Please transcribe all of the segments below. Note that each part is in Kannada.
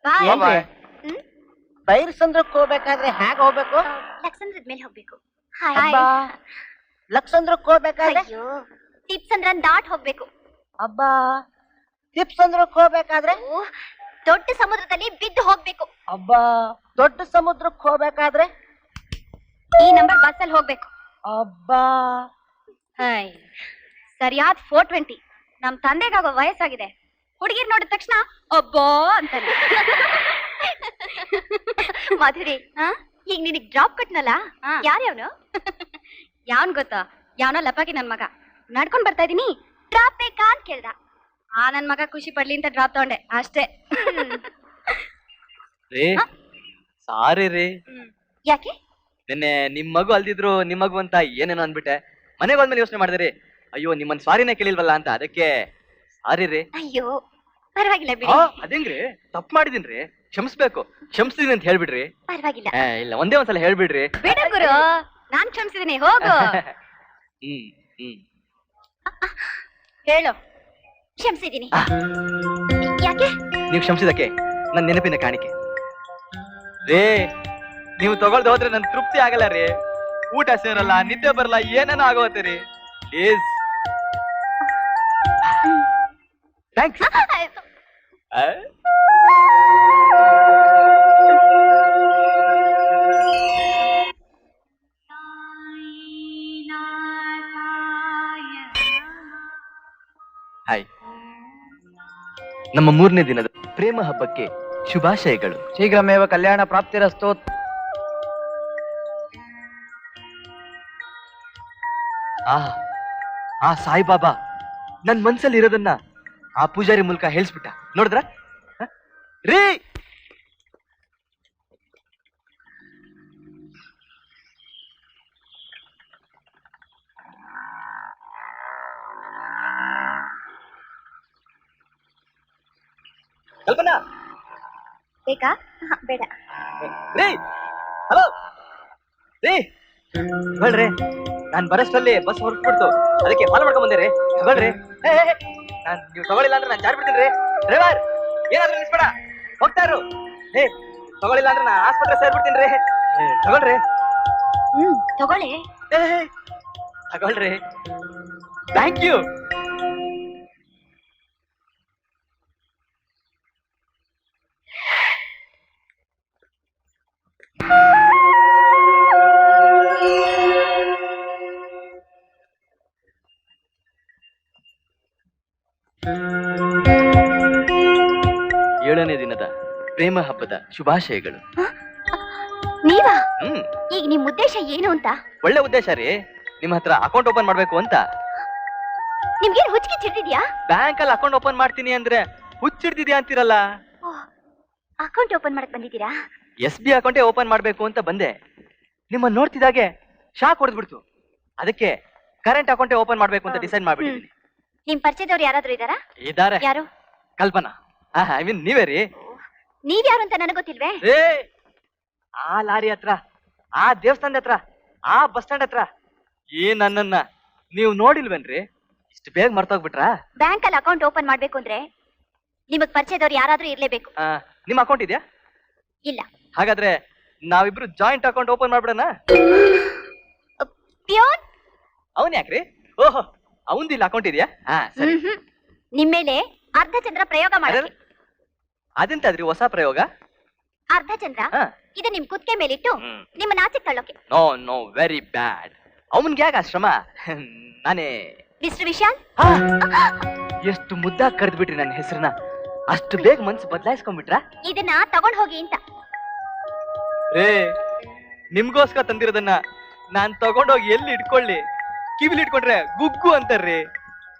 ಬಾಯ್. ಬೈರ್ ಸಂದ್ರಕ್ಕೆ ಹೋಗ್ಬೇಕಾದ್ರೆ ಹೇಗ್ ಹೋಗ್ಬೇಕು? ಲಕ್ಸಂದ್ರದ ಮೇಲೆ ಹೋಗ್ಬೇಕು. ಲಕ್ಸಂದ್ರಕ್ಕೆ ಹೋಗ್ಬೇಕಾದ್ರೆ ಟಿಪ್ಸಂದ್ರನ್ ದಾಟ್ ಹೋಗ್ಬೇಕು. ಅಬ್ಬಾ, ಟಿಪ್ಸಂದ್ರಕ್ಕೆ ಹೋಗ್ಬೇಕಾದ್ರೆ ದೊಡ್ಡ ಸಮುದ್ರದಲ್ಲಿ ಬಿದ್ದು ಹೋಗ್ಬೇಕು. ಅಬ್ಬಾ, ದೊಡ್ಡ ಸಮುದ್ರಕ್ಕೆ ಹೋಗ್ಬೇಕಾದ್ರೆ ಈ ನಂಬರ್ ಬಸ್ ಅಲ್ಲಿ ಹೋಗ್ಬೇಕು. ಅಬ್ಬಾ, ಸರಿಯಾದ 420. ನಮ್ ತಂದೆಗಾಗೋ ವಯಸ್ಸಾಗಿದೆ. ಹುಡುಗಿರ್ ನೋಡಿದ ತಕ್ಷಣ ಅಬ್ಬಾ ಅಂತಾನೆ. ಮಾಧುರಿ, ಈಗ ನಿನಗ್ ಡ್ರಾಪ್ ಕೊಟ್ನಲ್ಲ, ಯಾರ್ಯಾವನು? ಯಾವನ್ ಗೊತ್ತಾ? ಯಾವನೋ ಲಪಾಕಿ ನನ್ ಮಗ. ನಡ್ಕೊಂಡ್ ಬರ್ತಾ ಇದೀನಿ, ಡ್ರಾಪ್ ಬೇಕಾ ಅಂತ ಕೇಳ್ದ. ನನ್ ಮಗ ಖುಷಿ ಪಡ್ಲಿ ಅಂತ ಡ್ರಾಪ್ ತಗೊಂಡೆ ಅಷ್ಟೇ. ಸಾರಿ ರೀ. ಯಾಕೆ? ನಿನ್ನೆ ನಿಮ್ ಮಗು ಅಲ್ದಿದ್ರು ನಿಮ್ ಮಗು ಅಂತ ಏನೇನೋ ಅನ್ಬಿಟ್ಟೆ. ಮನೆಗೆ ಹೋದ್ಮೇಲೆ ಯೋಚನೆ ಮಾಡಿದ್ರಿ, ಅಯ್ಯೋ ನಿಮ್ಮನ್ ಸಾರಿನೇ ಕೇಳಿಲ್ವಲ್ಲ ಅಂತ. ಅದಕ್ಕೆ ಸಾರಿ ರೀ. ಅಯ್ಯೋ ಪರವಾಗಿಲ್ಲ ಬಿಡಿ. ಅದೇಂಗ್ರಿ, ತಪ್ಪು ಮಾಡಿದೀನ್ರಿ, ಕ್ಷಮಿಸ್ಬೇಕು. ಕ್ಷಮಿಸ್ತೀನಿ ಅಂತ ಹೇಳ್ಬಿಡ್ರಿ. ಪರವಾಗಿಲ್ಲ. ಇಲ್ಲ, ಒಂದೇ ಒಂದ್ಸಲ ಹೇಳ್ಬಿಡ್ರಿ. ಬೇಡ ಗುರು, ನಾನ್ ಕ್ಷಮಿಸಿದೀನಿ, ಹೋಗು. ಹೇಳು. ಕ್ಷಮಿಸಿದೀನಿ. ಯಾಕೆ? ನೀವು ಕ್ಷಮಿಸಿದಕ್ಕೆ ನನ್ನ ನೆನಪಿನ ಕಾಣಿಕೆ ರೇ. ನೀವು ತಗೊಳ್ದು ಹೋದ್ರೆ ನನ್ ತೃಪ್ತಿ ಆಗಲ್ಲ ರೀ. ಊಟ ಸೇರಲ್ಲ, ನಿದ್ದೆ ಬರಲ್ಲ, ಏನೇನೋ ಆಗೋತ್ತೆ ರೀ. ಪ್ಲೀಸ್. ಥ್ಯಾಂಕ್ಸ್. ಹಾಯ್. ನಮ್ಮ 3ನೇ ದಿನದ ಪ್ರೇಮ ಹಬ್ಬಕ್ಕೆ ಶುಭಾಶಯಗಳು. ಶೀಘ್ರಮೇವ ಕಲ್ಯಾಣ ಪ್ರಾಪ್ತಿರಸ್ತು. ಆ ಸಾಯಿಬಾಬಾ ನನ್ ಮನ್ಸಲ್ಲಿ ಇರೋದನ್ನ ಆ ಪೂಜಾರಿ ಮೂಲಕ ಹೇಳ್ಸ್ಬಿಟ್ಟ. ನೋಡಿದ್ರ ರೀ? ಕಲ್ಪನಾ ಬೇಕಾ? ಬೇಡ. ರೀ, ಹಲೋ ರೀ. ಹೇಳ್ರಿ, ನಾನ್ ಬರಷ್ಟರಲ್ಲಿ ಬಸ್ ಹೊರಟ್ಬಿಡ್ತು. ಅದಕ್ಕೆ ಫಾಲೋ ಮಾಡ್ಕೊಂಡ್ ಬಂದೆ ರೀ. ತಗೊಳ್ರಿ. ನೀವು ತಗೊಳ್ಳಿಲ್ಲ ಅಂದ್ರೆ ನಾನು ಜಾರಿ ಬಿಡ್ತೀನಿ ರೀ. ಡ್ರೈವರ್, ಏನಾದ್ರೂ ನಿಲ್ಸ್ಬೇಡ, ಹೋಗ್ತಾ ಇರು. ತಗೊಳ್ಳಿಲ್ಲ ಅಂದ್ರೆ ನಾನು ಆಸ್ಪತ್ರೆ ಸೇರ್ಬಿಡ್ತೀನಿ ರೀ. ತಗೊಳ್ರಿ. ತಗೊಳ್ಳಿ. ತಗೊಳ್ರಿ. Thank you. ಏಳನೇ ದಿನದ ಪ್ರೇಮ ಹಬ್ಬದ ಶುಭಾಶಯಗಳು. ನೀವಾ? ಈಗ ನಿಮ್ ಉದ್ದೇಶ ಏನು ಅಂತ? ಒಳ್ಳೆ ಉದ್ದೇಶ ರೀ. ನಿಮ್ ಹತ್ರ ಅಕೌಂಟ್ ಓಪನ್ ಮಾಡ್ಬೇಕು ಅಂತ. ನಿಮ್ಗೇನು ಹುಚ್ಚಿಗೆ ಚಿಡ್ದಿದ್ಯಾ? ಬ್ಯಾಂಕ್ ಅಲ್ಲಿ ಅಕೌಂಟ್ ಓಪನ್ ಮಾಡ್ತೀನಿ ಅಂದ್ರೆ ಹುಚ್ಚಿಡ್ದಿದ್ಯಾ ಅಂತೀರಲ್ಲ. ಅಕೌಂಟ್ ಓಪನ್ ಮಾಡಕ್ ಬಂದಿದ್ದೀರಾ? SB ಅಕೌಂಟೇ ಓಪನ್ ಮಾಡ್ಬೇಕು ಅಂತ ಬಂದೆ. ನಿಮ್ಮ ನೋಡ್ತಿದ್ದಾಗೆ ಶಾಕ್ ಹೊಡೆದ್ಬಿಡ್ತು. ಅದಕ್ಕೆ ಕರೆಂಟ್ ಅಕೌಂಟೇ ಓಪನ್ ಮಾಡ್ಬೇಕು ಅಂತ ಡಿಸೈಡ್ ಮಾಡ್ಬಿಟ್ಟಿದ್ದೀನಿ. ನಿಮ್ ಪರಿಚಯದವ್ರು ಯಾರಾದ್ರೂ ಇದಾರಾ? ಇದಾರೆ. ಯಾರು? ಕಲ್ಪನಾ. ಐ ಮೀನ್ ನೀವೇ ರೀ. ನೀವ್ಯಾರು ಅಂತ ನನಗೆ ಗೊತ್ತಿಲ್ವೇ? ಆ ಲಾರಿ ಹತ್ರ, ಆ ದೇವಸ್ಥಾನದ ಹತ್ರ, ಆ ಬಸ್ ಸ್ಟ್ಯಾಂಡ್ ಹತ್ರ ನನ್ನನ್ನ ನೀವು ನೋಡಿಲ್ವೇನ್ರಿ? ಇಷ್ಟು ಬೇಗ ಮರ್ತೋಗ್ಬಿಟ್ರ? ಬ್ಯಾಂಕ್ ಅಲ್ಲಿ ಅಕೌಂಟ್ ಓಪನ್ ಮಾಡ್ಬೇಕು ಅಂದ್ರೆ ನಿಮಗ್ ಪರಿಚಯದವ್ರು ಯಾರಾದ್ರೂ ಇರ್ಲೇಬೇಕು. ನಿಮ್ ಅಕೌಂಟ್ ಇದೆಯಾ? ಇಲ್ಲ. ಹಾಗಾದ್ರೆ ನಾವಿಬ್ರು ಜಾಯಿಂಟ್ ಅಕೌಂಟ್ ಓಪನ್ ಮಾಡ್ಬಿಡೋಣ. ಪ್ಯೂನ್? ಅವನ್ ಯಾಕ್ರಿ? ಓಹೋ, ಅವಂದಿಲ್ಲ ಅಕೌಂಟ್ ಇದೆಯಾ? ನಿಮ್ ಮೇಲೆ ಅರ್ಧ ಚಂದ್ರ ಪ್ರಯೋಗ ಮಾಡಿ. ಅದೆಂತಾದ್ರಿ ಹೊಸ ಪ್ರಯೋಗ? ಅರ್ಧ ಚಂದ್ರ ಇದು ನಿಮ್ ಕುತ್ತಿಗೆ ಮೇಲಿಟ್ಟು ನಿಮ್ಮ ನಾಚಿಕ್ ತಳ್ಳೋಕೆ. No no, very bad. ಅವನ್ಗೆ ಯಾಕೆ ಆಶ್ರಮ? ನಾನೇ. ಮಿಸ್ಟರ್ ವಿಶಾಲ್, ಎಷ್ಟು ಮುದ್ದಾಗಿ ಕರೆದ್ಬಿಟ್ರಿ ನನ್ನ ಹೆಸರನ್ನ. ಅಷ್ಟು ಬೇಗ ಮನ್ಸು ಬದಲಾಯಿಸ್ಕೊಂಡ್ಬಿಟ್ರ? ಇದನ್ನ ತಗೊಂಡ್ ಹೋಗಿ ಅಂತ. ನಿಮ್ಗೋಸ್ಕರ ತಂದಿರೋದನ್ನ ನಾನ್ ತಗೊಂಡೋಗಿ ಎಲ್ಲಿ ಇಟ್ಕೊಳ್ಳಿ? ಕಿವಿಲಿ ಇಟ್ಕೊಂಡ್ರೆ ಗುಗ್ಗು ಅಂತಾರ್ರಿ.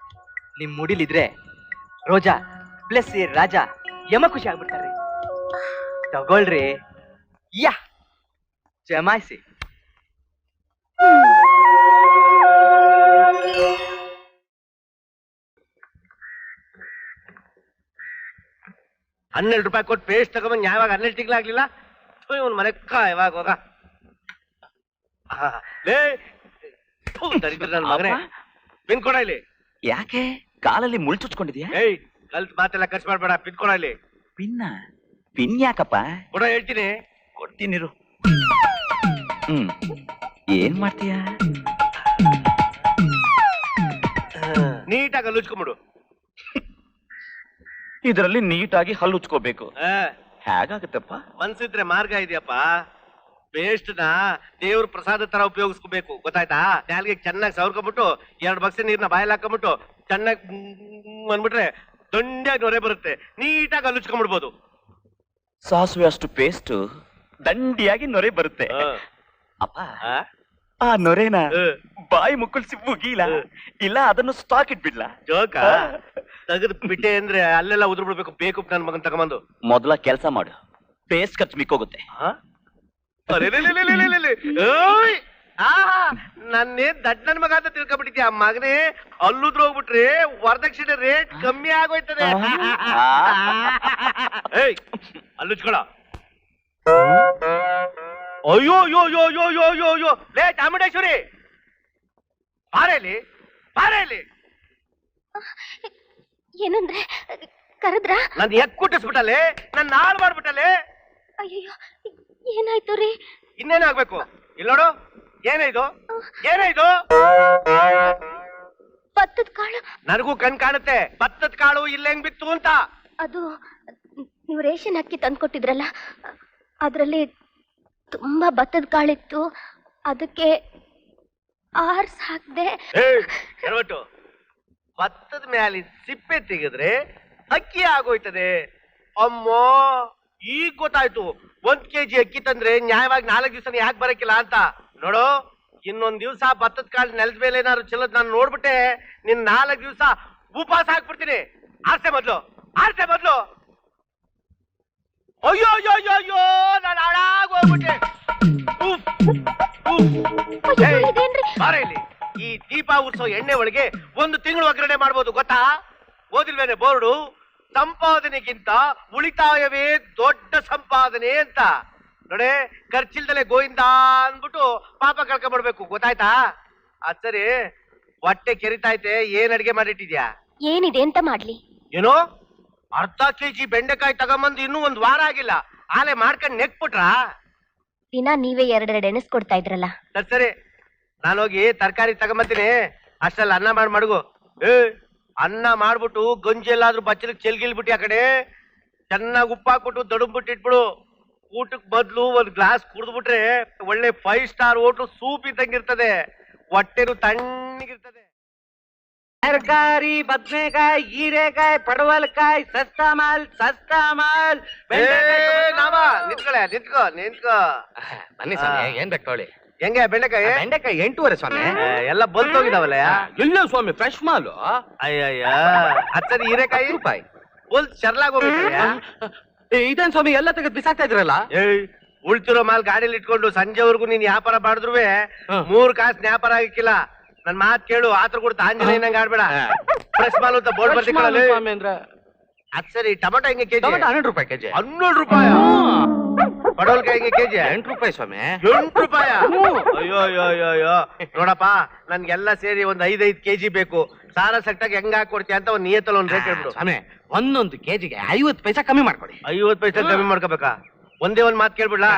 ನಿಮ್ ಮುಡಿಲಿದ್ರೆ ರೋಜಾ ಪ್ಲಸ್ ರಾಜ ಯಮ ಖುಷಿ ಆಗ್ಬಿಡ್ತಾರ್ರಿ. ತಗೊಳ್ರಿ. ಯಾ ಜಮಾಯಿಸಿ. ₹12 ಕೊಟ್ಟು ಪೇಸ್ಟ್ ತಗೊಂಡ್ ಯಾವಾಗ 12 ತಿಂಗಳಾಗ್ಲಿಲ್ಲ. ಇವನ್ ಮನೆಕ್ಕ ಯಾವಾಗ ಹೋಗ ನನ್ನ ಮಗನೇ. ಪಿನ್ ಕೊಡ ಇಲ್ಲಿ. ಯಾಕೆ ಕಾಲಲ್ಲಿ ಮುಳ್ಳು ಚುಚ್ಕೊಂಡಿದ್ಯಾ? ಕಲ್ತ್ ಮಾತೆಲ್ಲ ಖರ್ಚು ಮಾಡ್ಬೇಡ. ಪಿನ್ ಕೊಡ ಇಲ್ಲಿ. ಪಿನ್ನ ಪಿನ್ ಯಾಕಪ್ಪ? ಕೂಡ ಹೇಳ್ತೀನಿ. ಕೊಡ್ತೀನಿರು. ಏನ್ ಮಾಡ್ತೀಯ? ನೀಟಾಗಿ ಹಲ್ಲುಚ್ಕೊಂಬಿಡು. ಇದರಲ್ಲಿ ನೀಟಾಗಿ ಹಲ್ಲುಚ್ಕೋಬೇಕು. ಹೇಗಾಗತ್ತಪ್ಪ? ಮನ್ಸಿದ್ರೆ ಮಾರ್ಗ ಇದೆಯಪ್ಪ. ಪೇಸ್ಟ್ ನ ದೇವ್ರ ಪ್ರಸಾದ ತರ ಉಪಯೋಗಿಸ್ಕೋಬೇಕು, ಗೊತ್ತಾಯ್ತಾ? ನಾಲ್ಗೆ ಚೆನ್ನಾಗಿ ಸವರ್ಕೊಂಡ್ಬಿಟ್ಟು 2 ಬಕ್ಸೆ ನೀರ್ನ ಬಾಯಲ್ಲಿ ಹಾಕೊಂಡ್ಬಿಟ್ಟು ಚೆನ್ನಾಗಿ ಅಂದ್ಬಿಟ್ರೆ ದಂಡ್ಯಾಗಿ ನೊರೆ ಬರುತ್ತೆ. ನೀಟಾಗಿ ಹಲ್ಲುಚ್ಕೊಂಡ್ಬಿಡ್ಬೋದು. ಸಾಸಿವೆ ಅಷ್ಟು ಪೇಸ್ಟ್ ದಂಡಿಯಾಗಿ ನೊರೆ ಬರುತ್ತೆ. ಅಪ್ಪ, ಆ ನೊರೆನ ಬಾಯಿ ಮುಕ್ಕಳಿಸಿ ಮುಗಿಲ, ಇಲ್ಲ ಅದನ್ನು ಸ್ಟಾಕ್ ಇಟ್ಬಿಡ್ಲ? ಜೋಕ ತೆಗೆದು ಬಿಟ್ಟೆ ಅಂದ್ರೆ ಅಲ್ಲೆಲ್ಲ ಉದುರು ಬಿಡ್ಬೇಕು. ಬೇಕು ನನ್ ಮಗನ್ ತಗೊಂಬಂದು ಮೊದಲ ಕೆಲಸ ಮಾಡು, ಪೇಸ್ಟ್ ಖರ್ಚು ಮಿಕ್ಕೋಗುತ್ತೆ. ನನ್ನೇ ದಡ್ ನನ್ ಮಗ ಅಂತ ತಿಳ್ಕೊಬಿಟ್ಟಿದ್ಯಾ ಮಗನೇ. ಅಲ್ಲುದ್ರು ಹೋಗ್ಬಿಟ್ರೆ ವರದಕ್ಷಿಣೆ ರೇಟ್ ಕಮ್ಮಿ ಆಗೋಯ್ತದೆ. ಏಯ್ ಅಲ್ಲುಚ್ಕೊಳ. ಅಯ್ಯೋ ಯೋ ಯೋ ಯೋ ಯೋ ಯೋ ಯೋ ಲೇ ಚಾಮುಂಡೇಶ್ವರಿ, ಬಾರೇಲಿ ಬಾರೇಲಿ. ಏನಂದ್ರೆ ಕರೆದ್ರ? ನನ್ ಕುಟ್ಟಿಸ್ಬಿಟ್ಟಲೆ, ನನ್ನ ಹಾಳು ಮಾಡ್ಬಿಟ್ಟಲೆ. ಅಯ್ಯೋ ಏನಾಯ್ತು ರೀ? ಇನ್ನೇನಾಗ್ಬೇಕು? ಇಲ್ಲ ನೋಡು, ಏನಾಯ್ತು ಏನಾಯ್ತು? ಭತ್ತದ ಕಾಳು. ನನಗೂ ಕಣ್ ಕಾಣುತ್ತೆ, ಭತ್ತದ ಕಾಳು ಇಲ್ಲ ಹೆಂಗ್ ಬಿತ್ತು ಅಂತ. ಅದು ನೀವು ರೇಷನ್ ಅಕ್ಕಿ ತಂದ್ಕೊಟ್ಟಿದ್ರಲ್ಲ, ಅದ್ರಲ್ಲಿ ತುಂಬಾ ಭತ್ತದ ಕಾಳಿತ್ತು, ಅದಕ್ಕೆ ಆರ್ಸ್ ಹಾಕ್ದೆ. ಹೇಳ್ಬಿಟ್ಟು ಭತ್ತದ ಮ್ಯಾಲಿ ಸಿಪ್ಪೆ ತೆಗೆದ್ರೆ ಅಕ್ಕಿ ಆಗೋಯ್ತದೆ. ಅಮ್ಮೋ, ಈಗ ಗೊತ್ತಾಯ್ತು 1 kg ಅಕ್ಕಿ ತಂದ್ರೆ ನ್ಯಾಯವಾಗಿ 4 ದಿವಸ ಯಾಕೆ ಬರಕ್ಕಿಲ್ಲ ಅಂತ. ನೋಡು, ಇನ್ನೊಂದ್ ದಿವ್ಸ ಭತ್ತದ ಕಾಳು ನೆಲದ ಮೇಲೆ ಏನಾದ್ರು ಚೆಲ್ಲದ್ ನಾನು ನೋಡ್ಬಿಟ್ಟೆ ನಿನ್ 4 ದಿವಸ ಉಪವಾಸ ಹಾಕ್ಬಿಡ್ತೀನಿ. ಆರ್ಸೆ ಮೊದ್ಲು, ಆರ್ಸೆ ಮೊದ್ಲು. ಅಯ್ಯೋ ಅಯ್ಯೋ ಅಯ್ಯೋ ಅಯ್ಯೋ, ನಾನು ಹಾಳಾಗ್ ಹೋಗ್ಬಿಟ್ಟೆ. ಬಾರೆ ಇಲ್ಲಿ. ಈ ದೀಪ ಉತ್ಸವ ಎಣ್ಣೆ ಒಳಗೆ 1 ತಿಂಗಳು ಒಗ್ಗರಣೆ ಮಾಡ್ಬೋದು, ಗೊತ್ತಾ? ಓದಿಲ್ವೇನೆ ಬೋರ್ಡು? ಸಂಪಾದನೆಗಿಂತ ಉಳಿತಾಯವೇ ದೊಡ್ಡ ಸಂಪಾದನೆ ಅಂತ. ನೋಡೆ, ಖರ್ಚಿಲ್ದಲೆ ಗೋವಿಂದ ಅಂದ್ಬಿಟ್ಟು ಪಾಪ ಕಳ್ಕೊಂಡ್ಬಿಡ್ಬೇಕು, ಗೊತ್ತಾಯ್ತಾ? ಅದ್ ಸರಿ, ಹೊಟ್ಟೆ ಕೆರಿತೈತೆ, ಏನ್ ಅಡಿಗೆ ಮಾಡಿಟ್ಟಿದ್ಯಾ? ಏನಿದೆ ಅಂತ ಮಾಡ್ಲಿ? ಏನೋ ಅರ್ಧ kg ಬೆಂಡೆಕಾಯಿ ತಗೊಂಬಂದು ಇನ್ನೂ 1 ವಾರ ಆಗಿಲ್ಲ, ಆಲೆ ಮಾಡ್ಕೊಂಡ್ ನೆಕ್ಬಿಟ್ರ? ದಿನ ನೀವೇ 2 ಎಣಿಸ್ಕೊಡ್ತಾ ಇದ್ರಲ್ಲ. ಸರಿ, ನಾನೋಗಿ ತರಕಾರಿ ತಗೊಂಬತ್ತೀನಿ, ಅಷ್ಟೆಲ್ಲ ಅನ್ನ ಮಾಡಿ ಮಡಗು. ಅನ್ನ ಮಾಡ್ಬಿಟ್ಟು ಗಂಜಿ ಎಲ್ಲಾದ್ರೂ ಬಚ್ಚಲಿಗೆ ಚೆಲ್ಗಿಲ್ಬಿಟ್ಟು ಆ ಕಡೆ ಚೆನ್ನಾಗಿ ಉಪ್ಪು ಹಾಕ್ಬಿಟ್ಟು ದಡುಂಬಿಟ್ಟು ಇಟ್ಬಿಡು. ಊಟಕ್ ಬದ್ಲು 1 ಗ್ಲಾಸ್ ಕುಡಿದ್ಬಿಟ್ರೆ ಒಳ್ಳೆ 5 ಸ್ಟಾರ್ ಹೋಟ್ಲು ಸೂಪ್ ಇದ್ದಂಗಿರ್ತದೆ, ಹೊಟ್ಟೆನು ತಣ್ಣಗಿರ್ತದೆ. ತರಕಾರಿ, ಬದನೆಕಾಯಿ, ಹೀರೆಕಾಯಿ, ಪಡವಲಕಾಯಿ, ಸಸ್ತಾ ಮಾಲ್ ನಿಂತ್ಕೊಳೆ, ನಿಂತ್ಕೋ. ಬನ್ನಿ ಸ್ವಾಮಿ, ಏನ್ ಬೇಕು ತಗೊಳ್ಳಿ. ಹೆಂಗೆ ಬೆಂಡೆಕಾಯಿ? ಬೆಂಡೆಕಾಯಿ 8.5 ಸ್ವಾಮಿ. ಎಲ್ಲ ಬಲ್ತೋಗಿದಾವಲ್ಲ. ಇಲ್ಲ ಸ್ವಾಮಿ, ಫ್ರೆಶ್ ಮಾಲು. ಅಯ್ಯಯ್ಯ, ಹತ್ತದ ಹೀರೆಕಾಯಿ ರೂಪಾಯಿ ಫುಲ್ ಚರ್ಲಾಗ್ ಹೋಗಿದ್ಯಾ? ಇದೇನ್ ಸ್ವಾಮಿ, ಎಲ್ಲ ತೆಗೆದು ಬಿಸಾಕ್ತಾ ಇದ್ರಲ್ಲ? ಉಳ್ತಿರೋ ಮಾಲ್ ಗಾಡಿಯಲ್ಲಿ ಇಟ್ಕೊಂಡು ಸಂಜೆವರೆಗೂ ನೀನ್ ವ್ಯಾಪಾರ ಮಾಡಿದ್ರು 3 ಕಾಸು ವ್ಯಾಪಾರ ಆಗಿಕ್ಕಿಲ್ಲ. ನನ್ ಮಾತ್ ಕೇಳು, ಆತರ ಕೊಡ್ತಾ ಆಂಜನೇಯ ನಂಗೆ ಆಡ್ಬೇಡ. ಫ್ರೆಶ್ ಮಾಲ್ ಅಂತ ಬೋರ್ಡ್ ಬರ್ತಿಕ್ಕಲ್ಲ ಸ್ವಾಮಿ ಅಂದ್ರೆ. ಅದ್ ಸರಿ, ಟೊಮೆಟೊ ಹೆಂಗೆ ಕೆಜಿ? 12 ರೂಪಾಯಿ ಕೆಜಿ. 12 ರೂಪಾಯಿ. ಪಡವಲ್ಕಾಯಿ ಹೆಂಗೆ ಕೆಜಿ? 8 ರೂಪಾಯಿ ಸ್ವಾಮಿ. 8 ರೂಪಾಯಿ? ಅಯ್ಯೋ ಅಯ್ಯೋ ಅಯ್ಯೋ, ನೋಡಪ್ಪ, ನನ್ಗೆಲ್ಲ ಸೇರಿ 5 kg ಬೇಕು. ಸಾರ ಸಟ್ಟಾಗಿ ಹೆಂಗ ಹಾಕೊಡ್ತೀಯ ಅಂತ ಒಂದ್ ನಿಯತ್ತಲ್ಲಿ 1 ರೇಟ್ ಹೇಳ್ಬಿಡು. ಸ್ವಾಮಿ, 1 kgಗೆ 50 ಪೈಸಾ ಕಮ್ಮಿ ಮಾಡ್ಕೊಡಿ. 50 ಪೈಸೆ ಕಮ್ಮಿ ಮಾಡ್ಕೋಬೇಕಾ? ಒಂದೇ 1 ಮಾತು ಕೇಳ್ಬಿಡ್ಲಾ?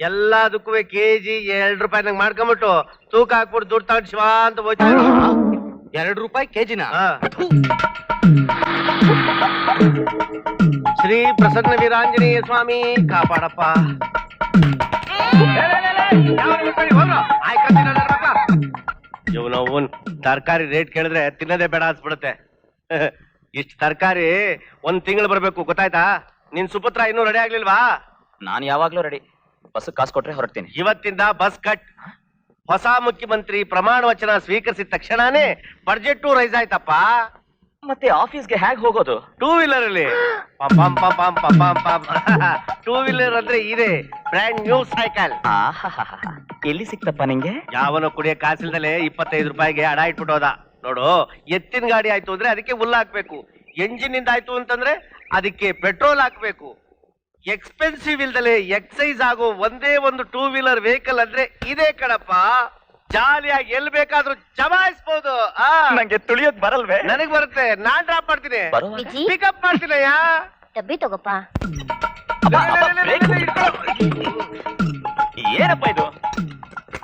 ಎಲ್ಲದಕ್ಕೂ ಕೆಜಿ 2 ರೂಪಾಯಿ ನಂಗೆ ಮಾಡ್ಕೊಂಬಿಟ್ಟು ತೂಕ ಹಾಕ್ಬಿಟ್ಟು ದುಡ್ಡು ತಗೊಂಡು ಶಿವ ಅಂತ ಹೋಯ್ತಾ. 2 ರೂಪಾಯಿ ಕೆಜಿನ? ಶ್ರೀ ಪ್ರಸನ್ನ ವೀರಾಂಜನೇಯ ಸ್ವಾಮಿ ಕಾಪಾಡಪ್ಪ. ಇವನು ತರಕಾರಿ ರೇಟ್ ಕೇಳಿದ್ರೆ ತಿನ್ನೋದೇ ಬೇಡ ಅನ್ಸ್ಬಿಡುತ್ತೆ. ಇಷ್ಟು ತರಕಾರಿ 1 ತಿಂಗಳು ಬರ್ಬೇಕು, ಗೊತ್ತಾಯ್ತಾ? ನಿನ್ ಸುಪುತ್ರ ಇನ್ನೂ ರೆಡಿ ಆಗ್ಲಿಲ್ವಾ? ನಾನು ಯಾವಾಗ್ಲೂ ರೆಡಿ. ಬಸ್ ಕಾಸು ಕೊಟ್ರೆ ಹೊರಡ್ತೀನಿ. ಇವತ್ತಿಂದ ಬಸ್ ಕಟ್. ಹೊಸ ಮುಖ್ಯಮಂತ್ರಿ ಪ್ರಮಾಣ ವಚನ ಸ್ವೀಕರಿಸಿದ ತಕ್ಷಣನೇ ಬಡ್ಜೆಟ್ ರೈಸ್ ಆಯ್ತಪ್ಪ. ಮತ್ತೆ ಆಫೀಸ್ಗೆ ಹೇಗ್ ಹೋಗೋದು? 2 ವೀಲರ್ ಅಲ್ಲಿ. 2 ವೀಲರ್ ಅಂದ್ರೆ ಇದೆ, ಬ್ರ್ಯಾಂಡ್ ನ್ಯೂ ಸೈಕಲ್. ಎಲ್ಲಿ ಸಿಕ್ತಪ್ಪ ನಿಂಗೆ? ಯಾವನೋ ಕುಡಿಯ ಕಾಸಿಲ್ದಲೆ 25 ರೂಪಾಯಿಗೆ ಅಡ ಇಟ್ಬಿಟ್ಟೋದ. ನೋಡು, ಎತ್ತಿನ ಗಾಡಿ ಆಯ್ತು ಅಂದ್ರೆ ಅದಕ್ಕೆ ಹುಲ್ಲು ಹಾಕ್ಬೇಕು, ಎಂಜಿನ್ ಇಂದ ಆಯ್ತು ಅಂತಂದ್ರೆ ಅದಕ್ಕೆ ಪೆಟ್ರೋಲ್ ಹಾಕ್ಬೇಕು. ಎಕ್ಸ್ಪೆನ್ಸಿವ್ ಇಲ್ದಲೆ ಎಕ್ಸೈಸ್ ಆಗೋ ಒಂದೇ ಒಂದು 2 ವೀಲರ್ ವೆಹಿಕಲ್ ಅಂದ್ರೆ ಇದೇ ಕಣಪ್ಪ. ಜಾಲಿಯಾಗಿ ಎಲ್ಲಿ ಬೇಕಾದ್ರೂ ಜಮಾಯಿಸಬಹುದು. ನಂಗೆ ತುಳಿಯೋದ್ ಬರಲ್ವೇ? ನನಗ್ ಬರುತ್ತೆ, ನಾನ್ ಡ್ರಾಪ್ ಮಾಡ್ತೀನಿ, ವಿಜಿ, ಪಿಕಪ್ ಮಾಡ್ತೀನಯ್ಯ. ಡಬ್ಬಿ ತಗೋಪ್ಪ. ಏನಪ್ಪ ಇದು?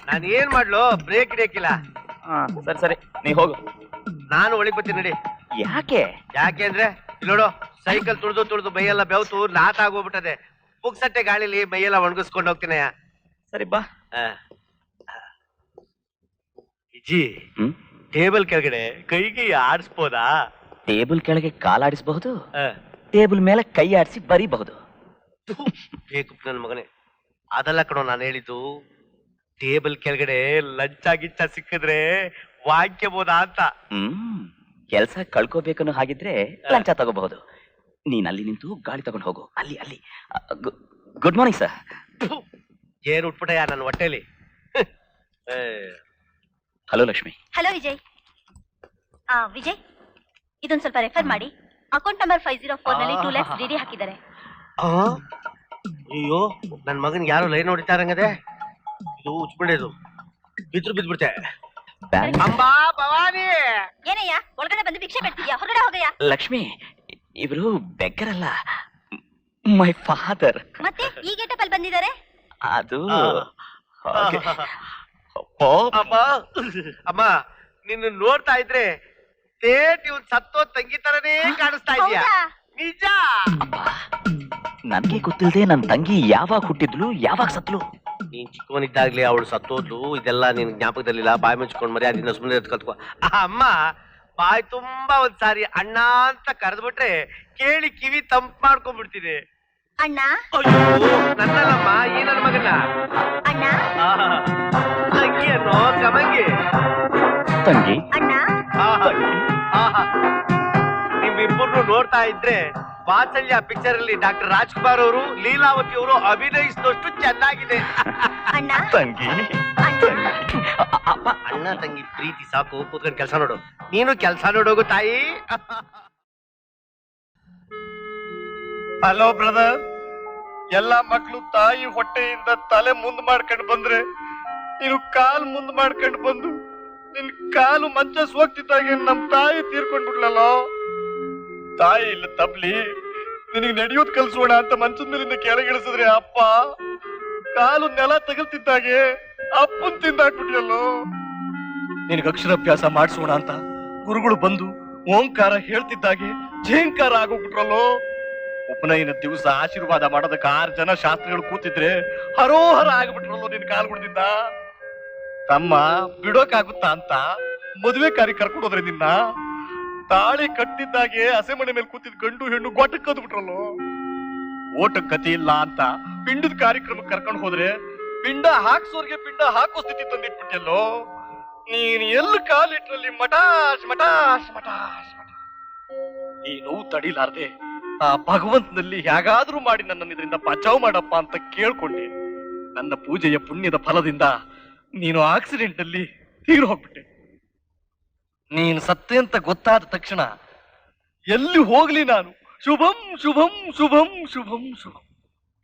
ನಾನು ಏನ್ ಮಾಡ್ಲು, ಬ್ರೇಕ್ ಹಿಡಿಯಕ್ಕಿಲ್ಲ. ಸರಿ ಸರಿ, ನೀ ಹೋಗು. ನಾನು ಒಳಗ್ ಬರ್ತೀನಿ ನಡಿ. ಯಾಕೆ? ಯಾಕೆ ಅಂದ್ರೆ ನೋಡು, ಸೈಕಲ್ ತುಳಿದು ಮೈಯೆಲ್ಲ ಬೆವ್ತು ನಾತ ಆಗೋಗ್ಬಿಟ್ಟದೆ. ಪುಕ್ಸಟ್ಟೆ ಗಾಳಿಲಿ ಮೈಯೆಲ್ಲ ಒಣಗಿಸ್ಕೊಂಡು ಹೋಗ್ತೀನಿ. ಸರಿ ಬಾ. ಇಜ್ಜಿ, ಟೇಬಲ್ ಕೆಳಗಡೆ ಕೈಗೆ ಆಡಿಸ್ಬೋದಾ? ಟೇಬಲ್ ಕೆಳಗೆ ಕಾಲಾಡಿಸಬಹುದು, ಟೇಬಲ್ ಮೇಲೆ ಕೈ ಆಡಿಸಿ ಬರೀಬಹುದು. ಬೇಕು ನನ್ನ ಮಗನೇ, ಅದಲ್ಲ ಕಣೋ ನಾನು ಹೇಳಿದ್ದು. ಟೇಬಲ್ ಕೆಳಗಡೆ ಲಂಚ ಗಿಂಚ ಸಿಕ್ಕಿದ್ರೆ ವಾಕ್ಯಬೋದಾ ಅಂತ. ಕೆಲ್ಸ ಕಳ್ಕೋಬೇಕನ್ನು ಹಾಗಿದ್ರೆ ಲಂಚ ತಗೋಬಹುದು. ನೀನ್ ಅಲ್ಲಿ ನಿಂತು ಗಾಳಿ ತಗೊಂಡು ಹೋಗು. ಅಲ್ಲಿ ಅಲ್ಲಿ. Good morning sir. ಏನ್ ಉಟ್ಬಿಟ್ಟಯ್ಯ ನನ್ನ ಹೊಟ್ಟೆಲಿ. ಹಲೋ ಲಕ್ಷ್ಮಿ. ಹಲೋ ವಿಜಯ್. ವಿಜಯ್, ಇದೊಂದು ಸ್ವಲ್ಪ ರೆಫರ್ ಮಾಡಿ. ಅಕೌಂಟ್ ನಂಬರ್ 504 ನಲ್ಲಿ 2 lakhs ಡಿಡಿ ಹಾಕಿದ್ದಾರೆ. ಅಯ್ಯೋ, ನನ್ ಮಗನ್ ಯಾರು ಲೈನ್ ಹೊಡಿತಾರಂಗದೆ. ಇದು ಉಚ್ಬಿಡೋದು, ಬಿದ್ರು ಬಿದ್ಬಿಡ್ತೆ. ಅಂಬಾ ಭವಾನಿ, ಏನಯ್ಯ ಒಳಗಡೆ ಬಂದು ಭಿಕ್ಷೆ ಬಿಡ್ತಿದ್ಯಾ? ಹೊರಗಡೆ ಹೋಗಯ್ಯ. ಲಕ್ಷ್ಮಿ, ಇವರು ಬೆಗ್ಗರಲ್ಲ, ಮೈ ಫಾದರ್. ಮತ್ತೆ ಈ ಗೇಟಪ್ ಅಲ್ಲಿ ಬಂದಿದ್ದಾರೆ? ಅದು ಅಮ್ಮ, ನಿನ್ನ ನೋಡ್ತಾ ಇದ್ರೆ ತೇಟ್ ಇವ್ ಸತ್ತೋ ತಂಗಿ ತರನೇ ಕಾಣಿಸ್ತಾ ಇದೀಯ. ನಿಜ. ನನ್ಗೆ ಗೊತ್ತಿಲ್ಲದೆ ನನ್ ತಂಗಿ ಯಾವಾಗ ಹುಟ್ಟಿದ್ಲು, ಯಾವಾಗ ಸತ್ಲು? ನೀನ್ ಚಿಕ್ಕವನಿದ್ದಾಗ್ಲಿ ಅವಳು ಸತ್ತೋದ್ಲು. ಇದೆಲ್ಲ ನಿನ್ ಜ್ಞಾಪಕದಲ್ಲಿಲ್ಲ. ಬಾಯಿ ಮುಚ್ಕೊಂಡ್ ಮರ್ಯಾದಿಂದ ಸುಮ್ಮನೆ ಕಲ್ತ್ಕೊ. ಅಮ್ಮ ಬಾಯಿ ತುಂಬಾ ಒಂದ್ಸಾರಿ ಅಣ್ಣ ಅಂತ ಕರೆದ್ಬಿಟ್ರೆ ಕೇಳಿ ಕಿವಿ ತಂಪ್ ಮಾಡ್ಕೊಂಡ್ಬಿಡ್ತೀನಿ. ಅಣ್ಣ? ಅಯ್ಯೋ, ನನ್ನಲ್ಲಮ್ಮ, ಈ ನನ್ನ ಮಗನ ಅಣ್ಣ. ತಂಗಿ ಅನ್ನೋ ಕಮಂಗಿ. ತಂಗಿ ಅಣ್ಣ. ನಿಮ್ಮಿಬ್ಬರನ್ನು ನೋಡ್ತಾ ಇದ್ರೆ ವಾತ್ಸಲ್ಯ ಪಿಕ್ಚರ್ ಅಲ್ಲಿ ಡಾಕ್ಟರ್ ರಾಜ್ಕುಮಾರ್ ಅವರು, ಲೀಲಾವತಿ ಅವರು ಅಭಿನಯಿಸಿದಷ್ಟು ಚೆನ್ನಾಗಿದೆ. ಅಣ್ಣ. ತಂಗಿ. ಅಣ್ಣ ತಂಗಿ ಪ್ರೀತಿ ಸಾಕು. ಕೂತ್ಕೊಂಡು ಕೆಲಸ ನೋಡು. ನೀನು ಕೆಲಸ ನೋಡೋಗು ತಾಯಿ. Hello brother. ಎಲ್ಲಾ ಮಕ್ಳು ತಾಯಿ ಹೊಟ್ಟೆಯಿಂದ ತಲೆ ಮುಂದ್ ಮಾಡ್ಕೊಂಡು ಬಂದ್ರೆ ನೀನು ಕಾಲ್ ಮುಂದ್ ಮಾಡ್ಕೊಂಡು ಬಂದು ನಿನ್ ಕಾಲು ಮಂಚ ಹೋಗ್ತಿದ್ದಾಗೆ ನಮ್ ತಾಯಿ ತೀರ್ಕೊಂಡ್ಬಿಡ್ಲಲ್ಲ. ತಾಯಿ ಇಲ್ಲ ತಬ್ಲಿ, ನಿನಗೆ ನಡೆಯೋದ್ ಕಲ್ಸೋಣ ಅಂತ ಮಂಚದ ಮೇಲಿಂದ ಕೆಳಗಿಳಿಸಿದ್ರೆ ಅಪ್ಪ ಕಾಲು ನೆಲ ತಗಲ್ತಿದ್ದಾಗೆ ಅಪ್ಪನ್ ತಿಂದಾಕ್ಬಿಟ್ಯಲ್ಲೋ. ನಿನಗೆ ಅಕ್ಷರಾಭ್ಯಾಸ ಮಾಡಿಸೋಣ ಅಂತ ಗುರುಗಳು ಬಂದು ಓಂಕಾರ ಹೇಳ್ತಿದ್ದಾಗೆ ಝೇಂಕಾರ ಆಗೋಗ್ಬಿಟ್ರಲ್ಲೋ. ಉಪನಯನ ದಿವಸ ಆಶೀರ್ವಾದ ಮಾಡೋದಕ್ಕೆ 6 ಜನ ಶಾಸ್ತ್ರಿಗಳು ಕೂತಿದ್ರೆ ಹರೋಹರ ಆಗ್ಬಿಟ್ರಲ್ಲೋ ನಿನ್ ಕಾಲು ಕುಡ್ದಿದ್ದ. ತಮ್ಮ ಬಿಡೋಕಾಗುತ್ತಾ ಅಂತ ಮದುವೆ ಕಾರ್ಯ ಕರ್ಕೊಂಡೋದ್ರೆ ನಿನ್ನ ತಾಳಿ ಕಟ್ಟಿದ್ದಾಗೆ ಹಸೆಮಣೆ ಮೇಲೆ ಕೂತಿದ್ ಗಂಡು ಹೆಣ್ಣು ಗೊಟ್ಟಕ್ಕೆ ಕದ್ಬಿಟ್ರಲ್ಲೋ. ಓಟಕ್ ಗತಿ ಇಲ್ಲ ಅಂತ ಪಿಂಡದ ಕಾರ್ಯಕ್ರಮಕ್ಕೆ ಕರ್ಕೊಂಡು ಹೋದ್ರೆ ಪಿಂಡ ಹಾಕ್ಸೋರ್ಗೆ ಪಿಂಡ ಹಾಕೋ ಸ್ಥಿತಿ ತಂದಿಟ್ಬಿಟ್ಟಲ್ಲೋ. ನೀನ್ ಎಲ್ಲಿ ಕಾಲಿಟ್ರಲ್ಲಿ ಮಟಾಶ್ ಮಟಾಶ್ ಮಟಾಶ್ ಮಟಾಶ್. ಈ ನೋವು ತಡಿಲಾರ್ದೆ ಆ ಭಗವಂತನಲ್ಲಿ ಹೇಗಾದ್ರೂ ಮಾಡಿ ನನ್ನ ಇದರಿಂದ ಬಚಾವ್ ಮಾಡಪ್ಪ ಅಂತ ಕೇಳ್ಕೊಂಡೆ. ನನ್ನ ಪೂಜೆಯ ಪುಣ್ಯದ ಫಲದಿಂದ ನೀನು ಆಕ್ಸಿಡೆಂಟ್ ಅಲ್ಲಿ ತೀರು ಹೋಗ್ಬಿಟ್ಟೆ. ನೀನು ಸತ್ತೆ ಅಂತ ಗೊತ್ತಾದ ತಕ್ಷಣ ಎಲ್ಲಿ ಹೋಗ್ಲಿ ನಾನು ಶುಭಂ ಶುಭಂ ಶುಭಂ ಶುಭಂ ಶುಭಂ.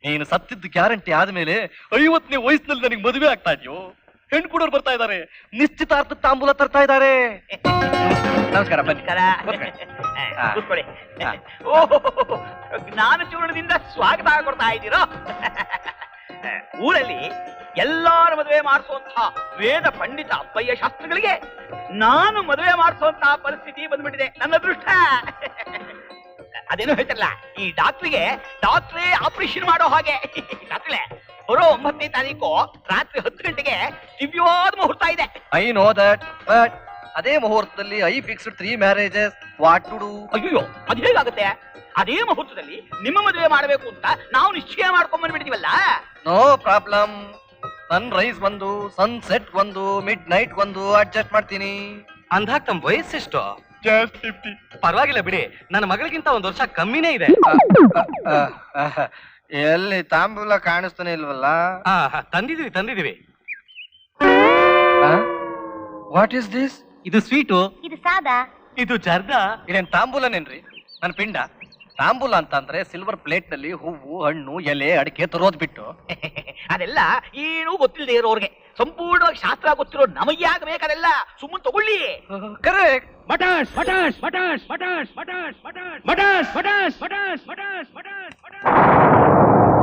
ನೀನು ಸತ್ತಿದ್ದು ಗ್ಯಾರಂಟಿ ಆದ್ಮೇಲೆ 50ನೇ ವಯಸ್ಸಿನಲ್ಲಿ ನನಗೆ ಮದುವೆ ಆಗ್ತಾ ಇದೆಯೋ. ಹೆಣ್ಣು ಕೊಡೋರು ಬರ್ತಾ ಇದ್ದಾರೆ, ನಿಶ್ಚಿತಾರ್ಥ ತಾಂಬೂಲ ತರ್ತಾ ಇದ್ದಾರೆ. ನಮಸ್ಕಾರ. ಕೂತ್ಕೊಳ್ಳಿ. ಜ್ಞಾನ ಚೂರ್ಣದಿಂದ ಸ್ವಾಗತ ಕೊಡ್ತಾ ಇದ್ದೀರೋ. ಊರಲ್ಲಿ ಎಲ್ಲಾರ ಮದುವೆ ಮಾಡಿಸುವಂತಹ ವೇದ ಪಂಡಿತ ಅಪ್ಪಯ್ಯ ಶಾಸ್ತ್ರಿಗಳಿಗೆ ನಾನು ಮದುವೆ ಮಾಡಿಸುವಂತಹ ಪರಿಸ್ಥಿತಿ ಬಂದ್ಬಿಟ್ಟಿದೆ. ನನ್ನ ಅದೃಷ್ಟ. ಅದೇನೋ ಹೇಳ್ತಾರಲ್ಲ, ಈ ಡಾಕ್ಟ್ರೇ ಆಪರೇಷನ್ ಮಾಡೋ ಹಾಗೆ. ಡಾಕ್ಟ್ರೇ, ಬರೋ 9ನೇ ತಾರೀಕು ರಾತ್ರಿ 10 ಗಂಟೆಗೆ ದಿವ್ಯವಾದ ಮುಹೂರ್ತ ಇದೆ. ಐ ನೋ ದಟ್, ಬಟ್ ಅದೇ ಮುಹೂರ್ತದಲ್ಲಿ I fixed 3 marriages. What to do? ಅಯ್ಯೋ, ಅದು ಹೇಗಾಗುತ್ತೆ? ಅದೇ ಮುಹೂರ್ತದಲ್ಲಿ ನಿಮ್ಮ ಮದುವೆ ಮಾಡಬೇಕು ಅಂತ ನಾವು ನಿಶ್ಚಯ ಮಾಡ್ಕೊಂಡ್ ಬಂದ್ಬಿಡ್ತೀವಲ್ಲ. No problem. ಸನ್ ರೈಸ್ ಒಂದು, ಸನ್ ಸೆಟ್ ಒಂದು, ಮಿಡ್ ನೈಟ್ ಒಂದು ಅಡ್ಜಸ್ಟ್ ಮಾಡ್ತೀನಿ. ಅಂದಾಗ ತಮ್ಮ ವಯಸ್ಸೆಷ್ಟು? ಜಸ್ಟ್ 50. ಪರವಾಗಿಲ್ಲ ಬಿಡಿ, ನನ್ನ ಮಗಳಿಗಿಂತ 1 ವರ್ಷ ಕಮ್ಮಿನೇ ಇದೆ. ಎಲ್ಲಿ ತಾಂಬೂಲ ಕಾಣಿಸ್ತಾನೆ ಇಲ್ವಲ್ಲ? ತಂದಿದೀವಿ. What is this? ಇದು ಸ್ವೀಟು, ಇದು ಸಾದಾ, ಇದು ಜರ್ದ. ಇದೇನ್ ತಾಂಬೂಲನೇನ್ರಿ? ನನ್ನ ಪಿಂಡ. ತಾಂಬೂಲ ಅಂತ ಅಂದ್ರೆ ಸಿಲ್ವರ್ ಪ್ಲೇಟ್ ನಲ್ಲಿ ಹೂವು, ಹಣ್ಣು, ಎಲೆ, ಅಡಿಕೆ ತರೋದ್ ಬಿಟ್ಟು ಅದೆಲ್ಲ ಏನೂ ಗೊತ್ತಿಲ್ಲದೆ ಇರೋರ್ಗೆ. ಸಂಪೂರ್ಣವಾಗಿ ಶಾಸ್ತ್ರ ಗೊತ್ತಿರೋ ನಮಗೆ ಆಗಬೇಕದೆಲ್ಲ. ಸುಮ್ಮನೆ ತಗೊಳ್ಳಿ. ಕರೆಕ್ಟ್. ಮಟಾಶ್ ಮಟಾಶ್ ಮಟಾಶ್ ಮಟಾಶ್ ಮಟಾಶ್ ಮಟಾಶ್ ಮಟಾಶ್ ಮಟಾಶ್ ಮಟಾಶ್ ಮಟಾಶ್ ಮಟಾಶ್ ಮಟಾಶ್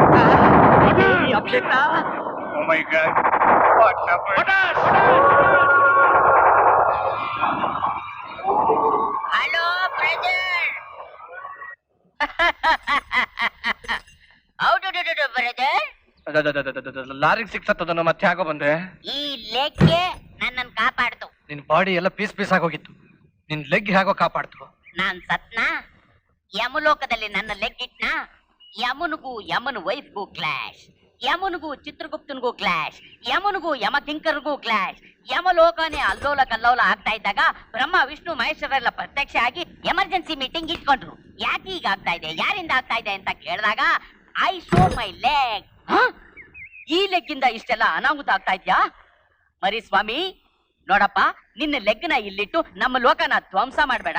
ಅಭಿಷೇಕ. Oh my God. What happened? Hello brother. ಹೌದು ಬ್ರದರ್. ಲಾರಿಗೆ ಸಿಕ್ಸತ್ತದನ್ನು ಮತ್ತೆ ಯಾಕೋ ಬಂದೆ? ಈ ಲೆಗ್ಗೆ ನನ್ನನ್ನು ಕಾಪಾಡ್ತು. ನಿನ್ ಬಾಡಿ ಎಲ್ಲ ಪೀಸ್ ಪೀಸ್ ಆಗೋಗಿತ್ತು, ನಿನ್ ಲೆಗ್ ಹೇಗೋ ಕಾಪಾಡ್ತು. ನಾನ್ ಸತ್ನಾ? ಯಮಲೋಕದಲ್ಲಿ ನನ್ನ ಲೆಗ್ ಇಟ್ನಾ? ಯಮನಿಗೂ ಯಮನ ವೈಫ್ಗೂ ಕ್ಲಾಶ್, ಯಮನಿಗೂ ಚಿತ್ರಗುಪ್ತನಿಗೂ ಕ್ಲಾಶ್, ಯಮನಿಗೂ ಯಮಕಿಂಕರ್ಗೂ ಕ್ಲಾಶ್. ಯಮಲೋಕನೇ ಅಲ್ಲೋಲ ಕಲ್ಲೋಲ ಆಗ್ತಾ ಇದ್ದಾಗ ಬ್ರಹ್ಮ ವಿಷ್ಣು ಮಹೇಶ್ವರೆಲ್ಲ ಪ್ರತ್ಯಕ್ಷ ಆಗಿ ಎಮರ್ಜೆನ್ಸಿ ಮೀಟಿಂಗ್ ಇಟ್ಕೊಂಡ್ರು. ಯಾಕೆ ಈಗ ಆಗ್ತಾ ಇದೆ, ಯಾರಿಂದ ಆಗ್ತಾ ಇದೆ ಅಂತ ಕೇಳಿದಾಗ ಐ ಶೋ ಮೈ ಲೆಗ್. ಈ ಲೆಗ್ಗಿಂದ ಇಷ್ಟೆಲ್ಲ ಅನಾಹುತ ಆಗ್ತಾ ಇದ್ಯಾ? ಮರಿ ಸ್ವಾಮಿ ನೋಡಪ್ಪ, ನಿನ್ನ ಲೆಗ್ನ ಇಲ್ಲಿಟ್ಟು ನಮ್ಮ ಲೋಕನ ಧ್ವಂಸ ಮಾಡ್ಬೇಡ,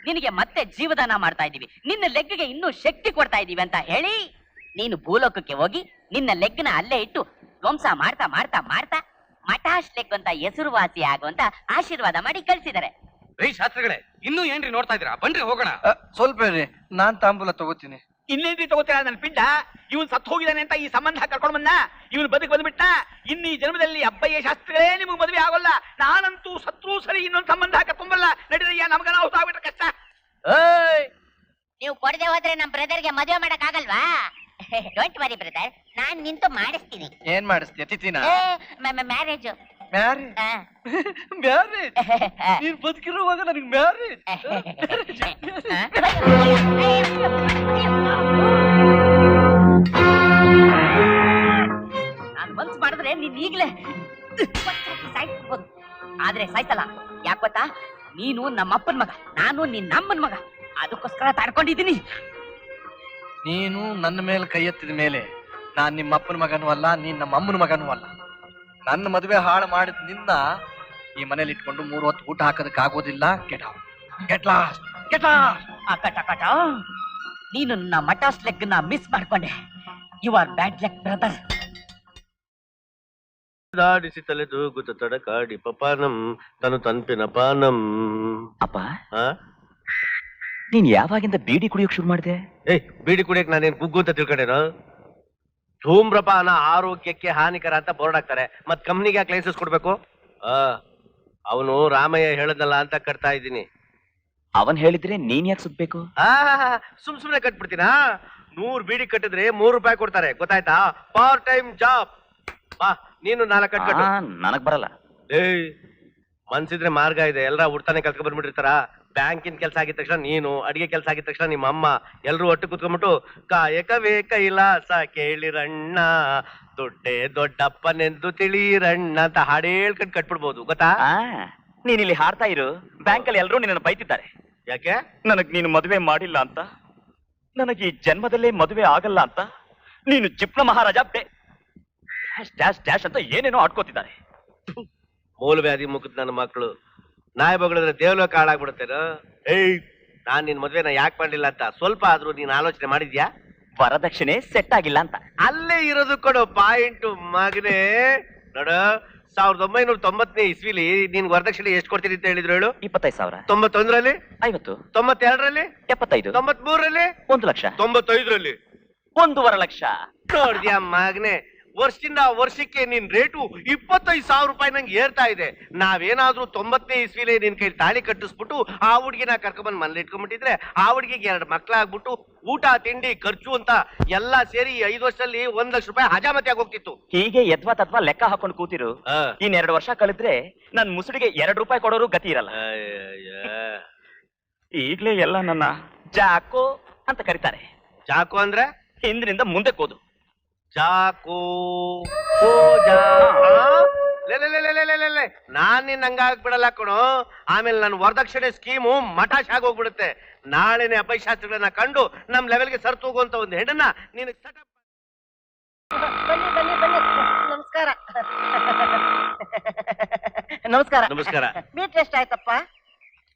ನಿನಗೆ ಮತ್ತೆ ಜೀವದಾನ ಮಾಡ್ತಾ ಇದೀವಿ, ನಿನ್ನ ಲೆಗ್ಗೆ ಇನ್ನೂ ಶಕ್ತಿ ಕೊಡ್ತಾ ಇದೀವಿ ಅಂತ ಹೇಳಿ ನೀನು ಭೂಲೋಕಕ್ಕೆ ಹೋಗಿ ನಿನ್ನ ಲೆಗ್ನ ಅಲ್ಲೇ ಇಟ್ಟು ಧ್ವಂಸ ಮಾಡ್ತಾ ಮಾಡ್ತಾ ಮಾಡ್ತಾ ಮಟಾಶ್ ಲೆಗ್ ಅಂತ ಹೆಸರುವಾಸಿ ಆಗುವಂತ ಆಶೀರ್ವಾದ ಮಾಡಿ ಕಳ್ಸಿದ್ದಾರೆ. ರೀ ಶಾಸ್ತ್ರಿಗಳೇ, ಇನ್ನೂ ಏನ್ರಿ ನೋಡ್ತಾ ಇದ್ದೀರಾ? ಬನ್ರಿ ಹೋಗೋಣ. ಸ್ವಲ್ಪ ರೀ, ನಾನ್ ತಾಂಬೂಲ ತಗೋತೀನಿ. ಇನ್ನೇನ್ರಿ ತಗೋತೀರ ನನ್ನ ಪಿಂಡ? ಇವನ್ ಸತ್ತು ಹೋಗಿದ್ದಾನೆ ಅಂತ ಈ ಸಂಬಂಧ ಕರ್ಕೊಂಡು ಬಂದ, ಇವನು ಬದುಕು ಬಂದ್ಬಿಟ್ಟ. ಇನ್ನೀ ಜನ್ಮದಲ್ಲಿ ಅಪ್ಪಯ್ಯ ಶಾಸ್ತ್ರಿಗಳೇ ನಿಮಗೆ ಮದುವೆ ಆಗೋಲ್ಲ. ನಾನಂತೂ ಸತ್ರೂ ಸರಿ ಇನ್ನೊಂದು ಸಂಬಂಧ ಕರ್ಕೊಂಬಲ್ಲ. ನಡೀರಯ್ಯ, ನಮ್ಗ ನಾವು ಆಗ್ಬಿಟ್ರೆ ಕಷ್ಟ. ನೀವು ಕೊಡದೆ ಹೋದ್ರೆ ನಮ್ ಬ್ರದರ್ಗೆ ಮದುವೆ ಮಾಡಕ್ ಆಗಲ್ವಾ? ಡೋಂಟ್ ವರಿ ಬ್ರದರ್, ನಾನ್ ನಿಂತು ಮಾಡಿಸ್ತೀನಿ. ಏನ್ ಮಾಡಿಸ್ತೀಯ? ತಿಥಿನ ಮ್ಯಾರೇಜ್. ಮ್ಯಾರೇಜ್? ಮ್ಯಾರೇಜ್? ನೀನ್ ಬದುಕಿರುವಾಗ ನನಗೆ ಮ್ಯಾರೇಜ್? ನಾನ್ ಮನ್ಸ್ ಮಾಡಿದ್ರೆ ನೀನ್ ಈಗ್ಲೇ ಸಾಯ್ಬೋದು, ಆದ್ರೆ ಸಾಯ್ತಲ್ಲ. ಯಾಕೆ ಗೊತ್ತಾ? ನೀನು ನಮ್ಮಪ್ಪನ ಮಗ, ನಾನು ನಿನ್ನಮ್ಮನ ಮಗ, ಅದಕ್ಕೋಸ್ಕರ ತಾಡ್ಕೊಂಡಿದ್ದೀನಿ. ನೀನು ನನ್ನ ಮೇಲೆ ಕೈ ಎತ್ತಿದ ಮೇಲೆ ನಾನ್ ನಿಮ್ಮ ಅಪ್ಪನ ಮಗನೂ ಅಲ್ಲ, ನೀನ್ ನಮ್ಮ ಅಮ್ಮನ ಮಗನೂ ಅಲ್ಲ. ನನ್ನ ಮದುವೆ ಹಾಳು ಮಾಡಿದ ನಿನ್ನ ಈ ಮನೇಲಿ ಇಟ್ಕೊಂಡು 3 ಹೊತ್ತು ಊಟ ಹಾಕೋದಕ್ಕೆ ಆಗೋದಿಲ್ಲ. Get lost. ಅಕಟ ನೀನು ನನ್ನ ಮಟಾಸ್ ಲೆಗ್ ನ ಮಿಸ್ ಮಾಡ್ಕೊಂಡೆ. You are bad leg brother. ದಾಡಿಸಿ ತಲೆದೂಗುತ್ತ ತಡಕಾಡಿ ಪಪಾನಂ ತನು ತನ್ಪಿನ ಪಾನಂ. ಅಪ್ಪ, ನೀನ್ ಯಾವಾಗಿಂದ ಬೀಡಿ ಕುಡಿಯೋಕ್ ಶುರು ಮಾಡಿದೆ? ಬೀಡಿ ಕುಡಿಯಕ್ ನಾನೇನ್ ಗುಗ್ಗು ಅಂತ ತಿಳ್ಕೊಂಡೇನೋ? ಧೂಮ್ರಪಾನ ಆರೋಗ್ಯಕ್ಕೆ ಹಾನಿಕರ ಅಂತ ಬೋರ್ಡ್ ಹಾಕ್ತಾರೆ, ಮತ್ ಕಂಪ್ನಿಗೆ ಯಾಕೆ ಲೈಸೆನ್ಸ್ ಕೊಡ್ಬೇಕು? ಅವನು ರಾಮಯ್ಯ ಹೇಳದಲ್ಲ ಅಂತ ಕಟ್ತಾ ಇದ್ದೀನಿ. ಅವನ್ ಹೇಳಿದ್ರೆ ನೀನ್ ಯಾಕೆ ಸುತ್ಬೇಕು? ಸುಮ್ನೆ ಕಟ್ಬಿಡ್ತೀನಾ? 100 ಬೀಡಿ ಕಟ್ಟಿದ್ರೆ 3 ರೂಪಾಯಿ ಕೊಡ್ತಾರೆ, ಗೊತ್ತಾಯ್ತಾ? Part time job. ಬಾ ನೀನು 4 ಕಟ್ಕಟ್ಟು. ನನಗ್ ಬರಲ್ಲ. ಮನ್ಸಿದ್ರೆ ಮಾರ್ಗ ಇದೆ, ಎಲ್ಲರ ಹುಡ್ತಾನೆ ಕಲ್ತ್ಕೊಂಡ್ ಬಂದ್ಬಿಟ್ಟಿರ್ತಾರ. ಬ್ಯಾಂಕಿನ ಕೆಲಸ ಆಗಿದ ತಕ್ಷಣ ನೀನು, ಅಡಿಗೆ ಕೆಲಸ ಆಗಿದ ತಕ್ಷಣ ನಿಮ್ಮ ಅಮ್ಮ, ಎಲ್ರು ಒಟ್ಟು ಕುತ್ಕೊಂಡ್ಬಿಟ್ಟು ಕಾಯಕವೇ ಕೈಲಾಸ ಕೇಳಿರಣ್ಣ, ದೊಡ್ಡೆ ದೊಡ್ಡಪ್ಪನೆಂದು ತಿಳಿರಣ್ಣ ಅಂತ ಹಾಡು ಹೇಳ್ಕೊಂಡು ಕಟ್ಬಿಡ್ಬೋದು, ಗೊತ್ತಾ? ನೀನ್ ಇಲ್ಲಿ ಹಾಡ್ತಾ ಇರು, ಬ್ಯಾಂಕಲ್ಲಿ ಎಲ್ರೂ ನಿನ್ನ ಬೈತಿದ್ದಾರೆ. ಯಾಕೆ? ನನಗ್ ನೀನು ಮದುವೆ ಮಾಡಿಲ್ಲ ಅಂತ, ನನಗೆ ಈ ಜನ್ಮದಲ್ಲೇ ಮದುವೆ ಆಗಲ್ಲ ಅಂತ, ನೀನು ಜಿಪ್ನ ಮಹಾರಾಜ ಡ್ಯಾಶ್ ಡ್ಯಾಶ್ ಅಂತ ಏನೇನೋ ಆಡ್ಕೋತಿದ್ದಾರೆ. ಮೂಲವ್ಯಾಧಿ ಮುಖದ ನನ್ನ ಮಕ್ಕಳು ನಾಯಿ ಬಗಳಿದ್ರೆ ದೇವಲೋಕ ಹಾಳಾಗ್ಬಿಡುತ್ತೇನೋ. ನಾನ್ ನಿನ್ ಮದ್ವೆನ ಯಾಕೆ ಮಾಡ್ಲಿಲ್ಲ ಅಂತ ಸ್ವಲ್ಪ ಆದ್ರೂ ನೀನ್ ಆಲೋಚನೆ ಮಾಡಿದ್ಯಾ? ವರದಕ್ಷಿಣೆ ಸೆಟ್ ಆಗಿಲ್ಲ ಅಂತ. ಅಲ್ಲೇ ಇರೋದು ಕೊಡು ಪಾಯಿಂಟ್ ಮಗನೇ. ನೋಡು, 1990ನೇ ಇಸ್ವಿಲಿ ನೀನ್ ವರದಕ್ಷಿಣೆ ಎಷ್ಟು ಕೊಡ್ತೀನಿ ಅಂತ ಹೇಳಿದ್ರು ಹೇಳು? 25,000. 91ರಲ್ಲಿ 50. 92ರಲ್ಲಿ 75. 93ರಲ್ಲಿ 1 ಲಕ್ಷ. 95ರಲ್ಲಿ 1.5 ಲಕ್ಷ. ನೋಡ್ದ್ಯಾ ಮಗನೇ, ವರ್ಷದಿಂದ ವರ್ಷಕ್ಕೆ ನಿನ್ ರೇಟು 25,000 ರೂಪಾಯಿ ನಂಗೆ ಏರ್ತಾ ಇದೆ. ನಾವೇನಾದ್ರೂ 90ನೇ ಇಸ್ವಿಲೇ ನಿನ್ ಕೈ ತಾಳಿ ಕಟ್ಟಿಸ್ಬಿಟ್ಟು ಆ ಹುಡ್ಗಿನ ಕರ್ಕೊಂಡ್ಬಂದ್ ಮನೇಲಿ ಇಟ್ಕೊಂಡ್ಬಿಟ್ಟಿದ್ರೆ ಆ ಹುಡ್ಗಿಗೆ 2 ಮಕ್ಳಾಗ್ಬಿಟ್ಟು ಊಟ ತಿಂಡಿ ಖರ್ಚು ಅಂತ ಎಲ್ಲಾ ಸೇರಿ 5 ವರ್ಷದಲ್ಲಿ 1 ಲಕ್ಷ ರೂಪಾಯಿ ಹಜಾಮತಿ ಆಗೋಗ್ತಿತ್ತು. ಹೀಗೆ ಯದ್ವಾ ತದ್ವಾ ಲೆಕ್ಕ ಹಾಕೊಂಡು ಕೂತಿರು. ಇನ್ 2 ವರ್ಷ ಕಳೆದ್ರೆ ನನ್ ಮುಸುಡಿಗೆ 2 ರೂಪಾಯಿ ಕೊಡೋರು ಗತಿ ಇರಲ್ಲ. ಈಗ್ಲೇ ಎಲ್ಲ ನನ್ನ ಜಾಕೋ ಅಂತ ಕರೀತಾರೆ. ಜಾಕೋ ಅಂದ್ರೆ ಹಿಂದಿನಿಂದ ಮುಂದೆ ಕೋದು. ಜಾಕೋ ನಾನ್ ನಿನ್ ಹಂಗಾಗ್ ಬಿಡಲ್ಲ ಕಣೋ. ಆಮೇಲೆ ನನ್ನ ವರದಕ್ಷಿಣೆ ಸ್ಕೀಮು ಮಠಾಶ್ ಆಗೋಗ್ಬಿಡುತ್ತೆ. ನಾಳೆನೆ ಅಪೈಶಾಸ್ತ್ರಗಳನ್ನ ಕಂಡು ನಮ್ ಲೆವೆಲ್ಗೆ ಸರ್ ತೂಗುವಂತ ಒಂದು ಹೆಣ್ಣನ್ನ ನೀನು ನಮಸ್ಕಾರ. ನಮಸ್ಕಾರ. ನಮಸ್ಕಾರ. ಮೀಟ್ ಎಷ್ಟಾಯ್ತಪ್ಪ?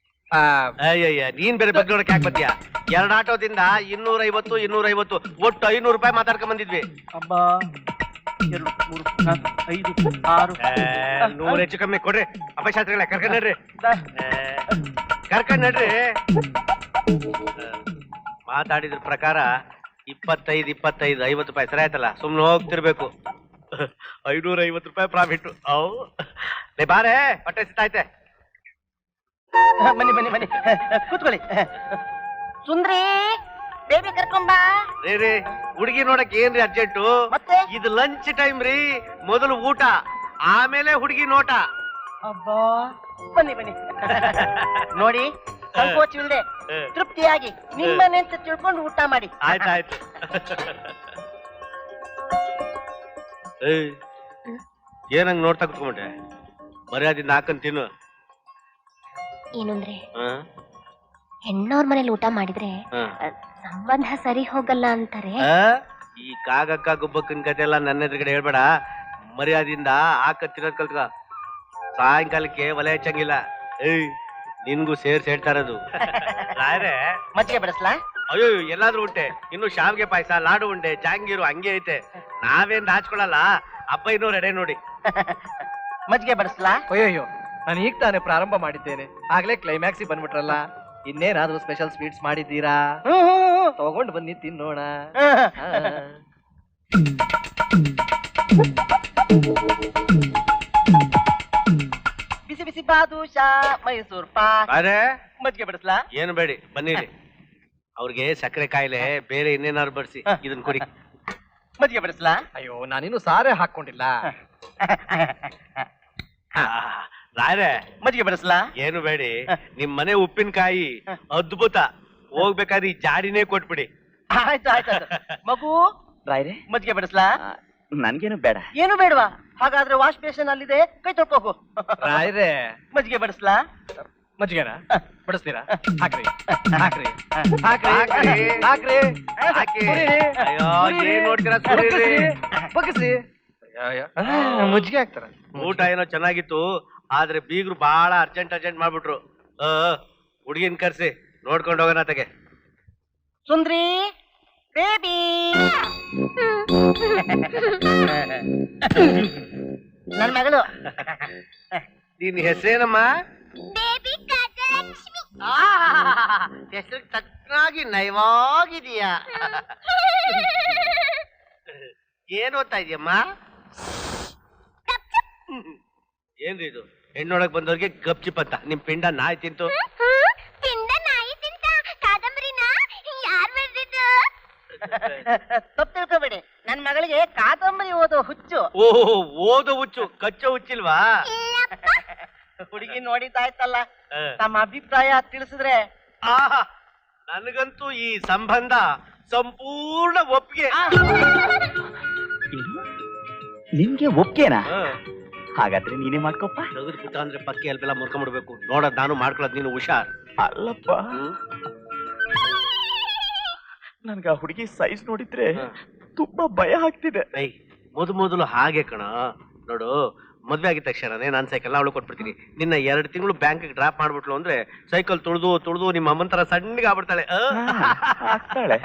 ಅಯ್ಯಯ್ಯ, ನೀನ್ ಬೇರೆ ಬಗ್ಗೆ ನೋಡಕ್ ಯಾಕೆ ಬರ್ತೀಯ? 2 ಆಟೋದಿಂದ 250 250 ಒಟ್ಟು 500 ರೂಪಾಯಿ ಮಾತಾಡ್ಕೊಂಡ್ ಬಂದಿದ್ವಿ. 2, 3, 4, 5, 6 100 ಹೆಚ್ಚು ಕಮ್ಮಿ ಕೊಡ್ರಿ. ಅಪಶಾಸ್ತ್ರಗಳ ಕರ್ಕೊಂಡ್ ನಡ್ರಿ, ಕರ್ಕೊಂಡ್ ನಡ್ರಿ. ಮಾತಾಡಿದ್ರ ಪ್ರಕಾರ 25 50 ರೂಪಾಯಿ ಸರಿ ಆಯ್ತಲ್ಲ, ಸುಮ್ನೆ ಹೋಗ್ತಿರ್ಬೇಕು. 550 ರೂಪಾಯಿ ಪ್ರಾಫಿಟ್. ಅವು ಲೇ ಬಾರೆ, ಹೊಟ್ಟೆ ಸಿತಾಯ್ತೆ. ಬನ್ನಿ ಬನ್ನಿ ಬನ್ನಿ, ಕೂತ್ಕೊಳ್ಳಿ. ಸುಂದ್ರಿ ಬೇಬಿ ಕರ್ಕೊಂಬಾ. ರೇ ಹುಡುಗಿ ನೋಡಕ್ ಏನ್ರಿ ಅರ್ಜೆಂಟು? ಮತ್ತೆ ಇದು ಲಂಚ್ ಟೈಮ್ ರೀ. ಮೊದಲು ಊಟ, ಆಮೇಲೆ ಹುಡುಗಿ ನೋಟ. ಅಬ್ಬಾ, ಬನ್ನಿ ಬನ್ನಿ. ನೋಡಿ, ಸಂಕೋಚವಿಲ್ಲದೆ ತೃಪ್ತಿಯಾಗಿ ನಿಮ್ಮನೆ ಅಂತ ತಿಳ್ಕೊಂಡು ಊಟ ಮಾಡಿ. ಆಯ್ತಾಯ್ತು. ಏನಂಗ್ ನೋಡ್ತಾ ಕುತ್ಕೊಂಡ್ರೆ? ಮರ್ಯಾದಿಂದ ಹಾಕಂತ ತಿನ್ನು. ಏನಂದ್ರೆ ಹ? ಹೆಣ್ಣವ್ರ ಮನೇಲಿ ಊಟ ಮಾಡಿದ್ರೆ ಹ. ಸಂಬಂಧ ಸರಿ ಹೋಗಲ್ಲ ಅಂತಾರೆ. ಈ ಕಾಗಕ್ಕ ಗುಬ್ಬಕ್ಕನ್ ಕತೆ ಎಲ್ಲ ನನ್ನ ಎದುರುಗಡೆ ಹೇಳ್ಬೇಡ. ಮರ್ಯಾದಿಂದ ಹಾಕ ತಿನ್ನೋದ್ ಕಲ್ತ್ಕ. ಸಾಯಂಕಾಲಕ್ಕೆ ಒಲೆ ಹಚ್ಚಂಗಿಲ್ಲ. ನಿನ್ಗೂ ಸೇರ್ಸಿ ಹೇಳ್ತಾ ಇರೋದು. ಮಜ್ಜಿಗೆ ಬೆಳೆಸ್ಲಾ? ಅಯ್ಯೋ, ಎಲ್ಲಾದ್ರೂ ಉಂಟೆ. ಇನ್ನು ಶಾವಿಗೆ ಪಾಯಸ, ಲಾಡು ಉಂಡೆ, ಜಾಂಗೀರು ಹಂಗೆ ಐತೆ. ನಾವೇನ್ ಹಾಚ್ಕೊಳಲ್ಲ. ಅಪ್ಪ ಇನ್ನೂ ರೆಡೆ ನೋಡಿ. ಮಜ್ಜಿಗೆ ಬೆಳೆಸ್ಲಾ? ಅಯ್ಯೋ, ನಾನು ಈಗ ತಾನೇ ಪ್ರಾರಂಭ ಮಾಡಿದ್ದೇನೆ, ಆಗ್ಲೇ ಕ್ಲೈಮ್ಯಾಕ್ಸಿಗೆ ಬಂದ್ಬಿಟ್ರಲ್ಲ. ಇನ್ನೇನಾದ್ರೂ ಸ್ಪೆಷಲ್ ಸ್ವೀಟ್ಸ್ ಮಾಡಿದ್ದೀರಾ? ತಗೊಂಡು ಬನ್ನಿ ತಿನ್ನೋಣ. ಬಿಸಿ ಬಿಸಿ ಬಾದುಷಾ, ಮೈಸೂರ್ ಪಾಕ್. ಅರೆ ಮಜ್ಜಿಗೆ ಬೆಳೆಸ್ಲಾ? ಏನು ಬೇಡಿ, ಬನ್ನಿರಿ. ಅವ್ರಿಗೆ ಸಕ್ಕರೆ ಕಾಯಿಲೆ, ಬೇರೆ ಇನ್ನೇನಾದ್ರು ಬಡಿಸಿ. ಇದನ್ ಕುಡಿ. ಮಜ್ಜಿಗೆ ಬೆಳೆಸ್ಲಾ? ಅಯ್ಯೋ, ನಾನಿನ್ನು ಸಾರೇ ಹಾಕೊಂಡಿಲ್ಲ. ರಾಯ್ರೆ, ಮಜ್ಜಿಗೆ ಬೆಳೆಸ್ಲಾ? ಏನು ಬೇಡಿ. ನಿಮ್ ಮನೆ ಉಪ್ಪಿನಕಾಯಿ ಅದ್ಭುತ. ಹೋಗ್ಬೇಕಾದ್ರೆ ಈ ಜಾಡಿನೇ ಕೊಟ್ಬಿಡಿ. ಆಯ್ತು ಆಯ್ತು. ಮಗು, ರಾಯ್ರೆ, ಮಜ್ಜಿಗೆ ಬೆಳೆಸ್ಲಾ? ನನ್ಗೇನು ಬೇಡ. ಏನು ಬೇಡವಾ? ಹಾಗಾದ್ರೆ ವಾಶ್ ಬೇಸನ್ ಅಲ್ಲಿದೆ, ಕೈ ತೊಳ್ಕೋಗು. ರಾಯ್ರೆ, ಮಜ್ಜಿಗೆ ಬೆಳೆಸ್ಲಾ? ಮಜ್ಜಿಗೆನ ಬಡಿಸ್ತೀರಾ? ಹಾಕ್ರಿ ಹಾಕ್ರಿ ಹಾಕ್ರಿ. ಹಾಕ್ರಿ, ಹಾಕಿ. ಸುರೀರಿ. ಅಯ್ಯೋ, ಸುರೀರಿ. ಏನ್ ನೋಡ್ತೀರಾ? ಸುರೀರಿ. ಬಗ್ಗಿಸಿ. ಮಜ್ಜಿಗೆ ಹಾಕ್ತಾರ. ಊಟ ಏನೋ ಚೆನ್ನಾಗಿತ್ತು, ಆದ್ರೆ ಬೀಗ್ರು ಬಹಳ ಅರ್ಜೆಂಟ್ ಮಾಡ್ಬಿಟ್ರು. ಹುಡುಗಿನ ಕರ್ಸಿ ನೋಡ್ಕೊಂಡು ಹೋಗೋಣ ತೆಗೆ. ಸುಂದ್ರಿ ಬೇಬಿ. ನನ್ ಮಗಳು. ನಿನ್ ಹೆಸರೇನಮ್ಮ? ಹೆಸರು ತಕ್ಕಾಗಿ ನಯವಾಗಿದೀಯಾ. ಏನ್ ಓದ್ತಾ ಇದೀಯಮ್ಮ? ಏನ್ರಿ ಇದು? ಹೆಣ್ಣೊಳಗ್ ಬಂದವ್ರಿಗೆ ಗಪ್ಚಿಪ್ ಅಂತ. ನಿಮ್ ಪಿಂಡ ನಾಯಿ ತಿಂತು. ತಪ್ಪು ತಿಳ್ಕೊಬೇಡಿ, ನನ್ ಮಗಳಿಗೆ ಕಾದಂಬರಿ ಓದೋ ಹುಚ್ಚು. ಓಹೋ, ಓದೋ ಹುಚ್ಚು, ಕಚ್ಚೋ ಹುಚ್ಚಿಲ್ವಾ? ಹುಡುಗಿ ನೋಡಿದ್ದಾಯ್ತಲ್ಲ, ಹ. ತಮ್ಮ ಅಭಿಪ್ರಾಯ ತಿಳಿಸಿದ್ರೆ. ಆಹಾ, ನನಗಂತೂ ಈ ಸಂಬಂಧ ಸಂಪೂರ್ಣ ಒಪ್ಪಿಗೆ. ನಿಮ್ಗೆ ಒಪ್ಗೆನಾ? ಹ. ಹಾಗಾದ್ರೆ ನೀನೇ ಮಾಡ್ಕೊಪ್ಪ. ತೆಗೆದು ಪುಟ್ಟ ಅಂದ್ರೆ ಪಕ್ಕೆ ಅಲ್ಪೆಲ್ಲ ಮುರ್ಕೊಂಡ್ಬಿಡ್ಬೇಕು. ನೋಡೋದ್ ನಾನು ಮಾಡ್ಕೊಳ್ಳೋದ್ ನೀನು ಹುಷಾರ್. ಅಲ್ಲಪ್ಪ, ನನ್ಗ ಆ ಹುಡುಗಿ ಸೈಜ್ ನೋಡಿದ್ರೆ ತುಂಬಾ ಭಯ ಆಗ್ತಿದೆ. ಮೊದಲು ಹಾಗೆ ಕಣ. ನೋಡು, ಮದ್ವೆ ಆಗಿದ ತಕ್ಷಣನೇ ನಾನ್ ಸೈಕಲ್ ಅವಳು ಕೊಟ್ಬಿಡ್ತೀನಿ. ನಿನ್ನ 2 ತಿಂಗಳು ಬ್ಯಾಂಕ್ ಡ್ರಾಪ್ ಮಾಡ್ಬಿಟ್ಲು ಅಂದ್ರೆ ಸೈಕಲ್ ತುಳಿದು ನಿಮ್ಮ ಅಮ್ಮನ ತರ ಸಣ್ಣಗೆ ಆಗ್ಬಿಡ್ತಾಳೆ. ಆಗ್ತಾಳೆ.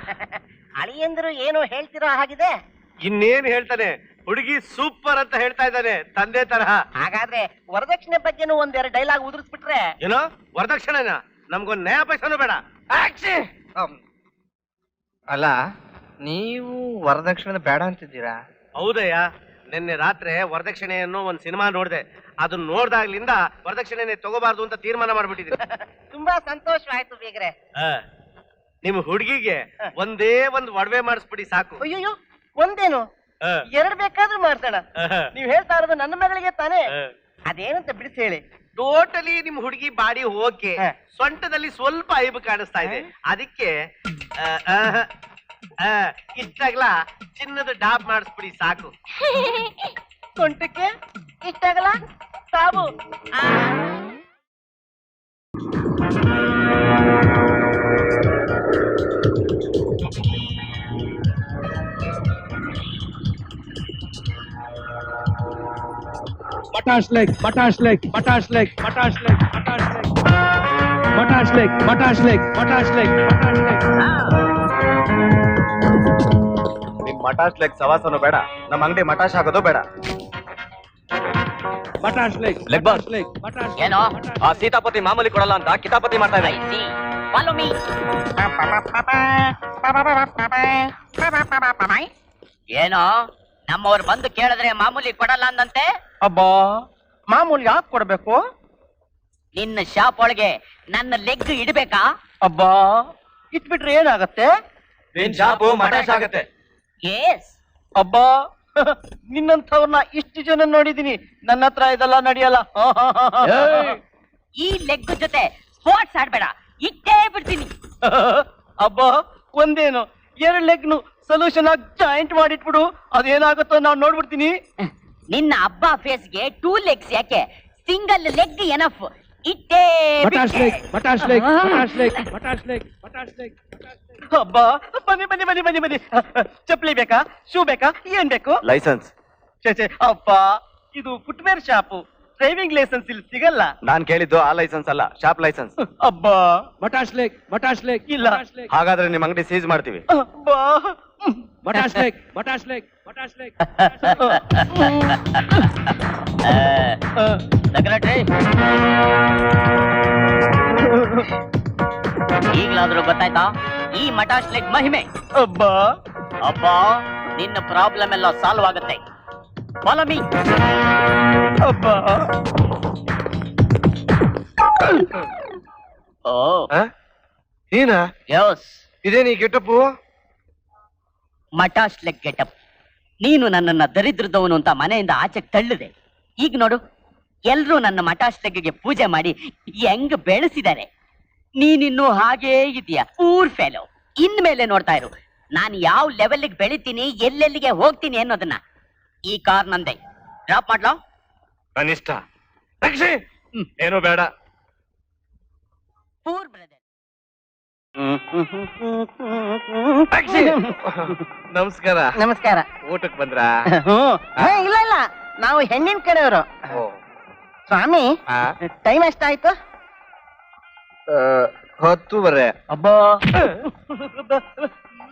ಅಳಿಯಂದ್ರು ಏನೋ ಹೇಳ್ತಿರೋ ಹಾಗಿದೆ. ಇನ್ನೇನ್ ಹೇಳ್ತಾನೆ, ಹುಡುಗಿ ಸೂಪರ್ ಅಂತ ಹೇಳ್ತಾ ಇದ್ದಾನೆ, ತಂದೆ ತರಹ. ಹಾಗಾದ್ರೆ ವರದಕ್ಷಿಣೆ ಬಗ್ಗೆನೂ 1-2 ಡೈಲಾಗ್ ಉದುರಿಸ್ಬಿಟ್ರೆ. ಏನೋ ವರದಕ್ಷಿಣೆನ? ನಮ್ಗೊಂದ್ ನ್ಯಾಯ ಪೈಸಾನು ಬೇಡ. ಅಲ್ಲ, ನೀವು ವರದಕ್ಷಿಣೆ ಬೇಡ ಅಂತಿದ್ದೀರಾ? ಹೌದಯ್ಯ, ನಿನ್ನೆ ರಾತ್ರಿ ವರದಕ್ಷಿಣೆ ಅನ್ನೋ ಒಂದ್ ಸಿನಿಮಾ ನೋಡ್ದೆ. ಅದನ್ನ ನೋಡ್ದಾಗ್ಲಿಂದ ವರದಕ್ಷಿಣೆ ತಗೋಬಾರ್ದು ಅಂತ ತೀರ್ಮಾನ ಮಾಡ್ಬಿಟ್ಟಿದ್ದೀನಿ. ತುಂಬಾ ಸಂತೋಷವಾಯ್ತು ಬೀಗ್ರೆ. ನಿಮ್ ಹುಡುಗಿಗೆ ಒಂದೇ ಒಂದ್ ಒಡವೆ ಮಾಡಿಸ್ಬಿಡಿ ಸಾಕು. ಅಯ್ಯೋ, ಒಂದೇನು 2 ಬೇಕಾದ್ರೂ ಮಾಡ್ಸೋಣ. ನೀವ್ ಹೇಳ್ತಾ ಇರೋದು ನನ್ನ ಮಗಳಿಗೆ ತಾನೇ? ಅದೇನಂತ ಬಿಡಿಸಿ ಹೇಳಿ. ಟೋಟಲಿ ನಿಮ್ ಹುಡುಗಿ ಬಾಡಿ ಓಕೆ, ಸೊಂಟದಲ್ಲಿ ಸ್ವಲ್ಪ ಐಬು ಕಾಣಿಸ್ತಾ ಇದೆ. ಅದಕ್ಕೆ ಇಷ್ಟಾಗ್ಲ ಚಿನ್ನದ ಡಾಬ್ ಮಾಡಿಸ್ಬಿಡಿ ಸಾಕು. ಸೊಂಟಕ್ಕೆ ಇಷ್ಟಾಗಲ್ಲ ಸಾಬು. Matash leg, matash leg, matash leg, matash leg, matash leg, matash leg, matash leg, matash leg, matash leg. ನಿಮ್ ಮಟಾಶ್ ಲೆಗ್ ಸವಾಸನು ಬೇಡ, ನಮ್ಮ ಅಂಗಡಿ ಮಟಾಶ್ ಆಗೋದು ಬೇಡ. Matash leg, Leg boss. matash leg, matash leg. ಏನೋ ಆ ಸೀತಾಪತಿ ಮಾಮೂಲಿ ಕೊಡಲ್ಲ ಅಂತ ಕಿತಾಪತಿ ಮಾಡ್ತಾ ಇದ್ದಾರೆ. Follow me. ಏನೋ ನಮ್ಮವ್ರು ಬಂದು ಕೇಳಿದ್ರೆ ಮಾಮೂಲಿ ಕೊಡಲ್ಲ ಅಂದಂತೆ. ಅಬ್ಬಾ ಮಾಮೂಲಿ ಯಾಕೆ ಕೊಡ್ಬೇಕು? ನಿನ್ನ ಶಾಪ್ ಒಳಗೆ ನನ್ನ ಲೆಗ್ ಇಡ್ಬೇಕಾ? ಅಬ್ಬಾ ಇಟ್ಬಿಟ್ರೆ ಏನಾಗತ್ತೆ? ನಿನ್ ಶಾಪು ಮಟಾಶ್ ಆಗತ್ತೆ. ಎಸ್. ಅಬ್ಬಾ ನಿನ್ನಂಥವ್ರನ್ನ ಇಷ್ಟು ಜನ ನೋಡಿದೀನಿ, ನನ್ನ ಹತ್ರ ಇದೆಲ್ಲ ನಡೆಯಲ್ಲ. ಈ ಲೆಗ್ ಜೊತೆ ಸ್ಪೋರ್ಟ್ಸ್ ಆಡ್ಬೇಡ, ಇಟ್ಟೇ ಬಿಡ್ತೀನಿ. ಅಬ್ಬಾ ಒಂದೇನು 2 ಲೆಗ್ನು ಸೊಲ್ಯೂಷನ್ ಆಗಿ ಜಾಯಿಂಟ್ ಮಾಡಿಟ್ಬಿಡು, ಅದೇನಾಗುತ್ತೋ ನಾವು ನೋಡ್ಬಿಡ್ತೀನಿ. ನಿನ್ನ ಹಬ್ಬ ಫೇಸ್ಗೆ 2 ಲೆಗ್ಸ್ ಯಾಕೆ, ಸಿಂಗಲ್ ಲೆಗ್ ಎನಫ್. ಇಟ್ಟೇ Matash leg, Matash leg, Matash leg, Matash leg, Matash leg, Matash leg. ಅಬ್ಬಾ ಬನ್ನಿ ಬನ್ನಿ ಬನ್ನಿ ಬನ್ನಿ ಬನ್ನಿ. ಚಪ್ಪಲಿ ಬೇಕಾ, ಶೂ ಬೇಕಾ, ಏನ್ ಬೇಕು? ಲೈಸೆನ್ಸ್. ಛೇ ಅಪ್ಪ, ಇದು ಫುಟ್ವೇರ್ ಶಾಪು, ಡ್ರೈವಿಂಗ್ ಲೈಸೆನ್ಸ್ ಇಲ್ಲಿ ಸಿಗಲ್ಲ. ನಾನ್ ಕೇಳಿದ್ದು ಆ ಲೈಸೆನ್ಸ್ ಅಲ್ಲ, ಶಾಪ್ ಲೈಸೆನ್ಸ್. ಅಬ್ಬಾ Matash leg, Matash leg, ಇಲ್ಲ. Matash leg, ಹಾಗಾದ್ರೆ ನಿಮ್ ಅಂಗಡಿ ಸೀಸ್ ಮಾಡ್ತೀವಿ. ಅಬ್ಬಾ Matash leg, Matash leg, Matash leg. Secretary, ಈಗಲಾದ್ರೂ ಗೊತ್ತಾಯ್ತಾ ಈ ಮಟಾಶ್ ಲೆಗ್ ಮಹಿಮೆ? ಅಬ್ಬಾ ಅಬ್ಬಾ ನಿನ್ನ ಪ್ರಾಬ್ಲಮ್ ಎಲ್ಲ ಸಾಲ್ವ್ ಆಗುತ್ತೆ. Follow me. ಅಬ್ಬಾ ಓ ನೀನ ಯಸ್, ಇದೇನಿ ಗೆಟಪ್ಪು? ಮಟಾಶ್ ಲೆಗ್ ಗೆಟಪ್. ನೀನು ನನ್ನನ್ನ ದರಿದ್ರದವನು ಅಂತ ಮನೆಯಿಂದ ಆಚೆಗೆ ತಳ್ಳಿದೆ. ಈಗ ನೋಡು, ಎಲ್ರೂ ನನ್ನ ಮಟಾಶ್ ಲೆಗ್ಗೆ ಪೂಜೆ ಮಾಡಿ ಹೆಂಗ್ ಬೆಳೆಸಿದ್ದಾರೆ. ನೀನಿನ್ನು ಹಾಗೇ ಇದೆಯಾ, ಪೂರ್ ಫೆಲೋ. ಇನ್ಮೇಲೆ ನೋಡ್ತಾ ಇರು ನಾನು ಯಾವ ಲೆವೆಲ್ಗೆ ಬೆಳಿತೀನಿ, ಎಲ್ಲೆಲ್ಲಿಗೆ ಹೋಗ್ತೀನಿ ಅನ್ನೋದನ್ನ. ಈ ಕಾರ್ ನಂದೆ, ಡ್ರಾಪ್ ಮಾಡ್ಲೋ? ಕನಿಷ್ಠ ಏನು ಬೇಡ. Poor brother. ನಮಸ್ಕಾರ. ನಮಸ್ಕಾರ. ಊಟಕ್ ಬಂದ್ರಾ? ಇಲ್ಲ ಇಲ್ಲ, ನಾವು ಹೆಣ್ಣಿನ ಕಡೆಯವರು. ಸ್ವಾಮಿ, ಟೈಮ್ ಎಷ್ಟಾಯ್ತು? 10:30. ಅಬ್ಬಾ,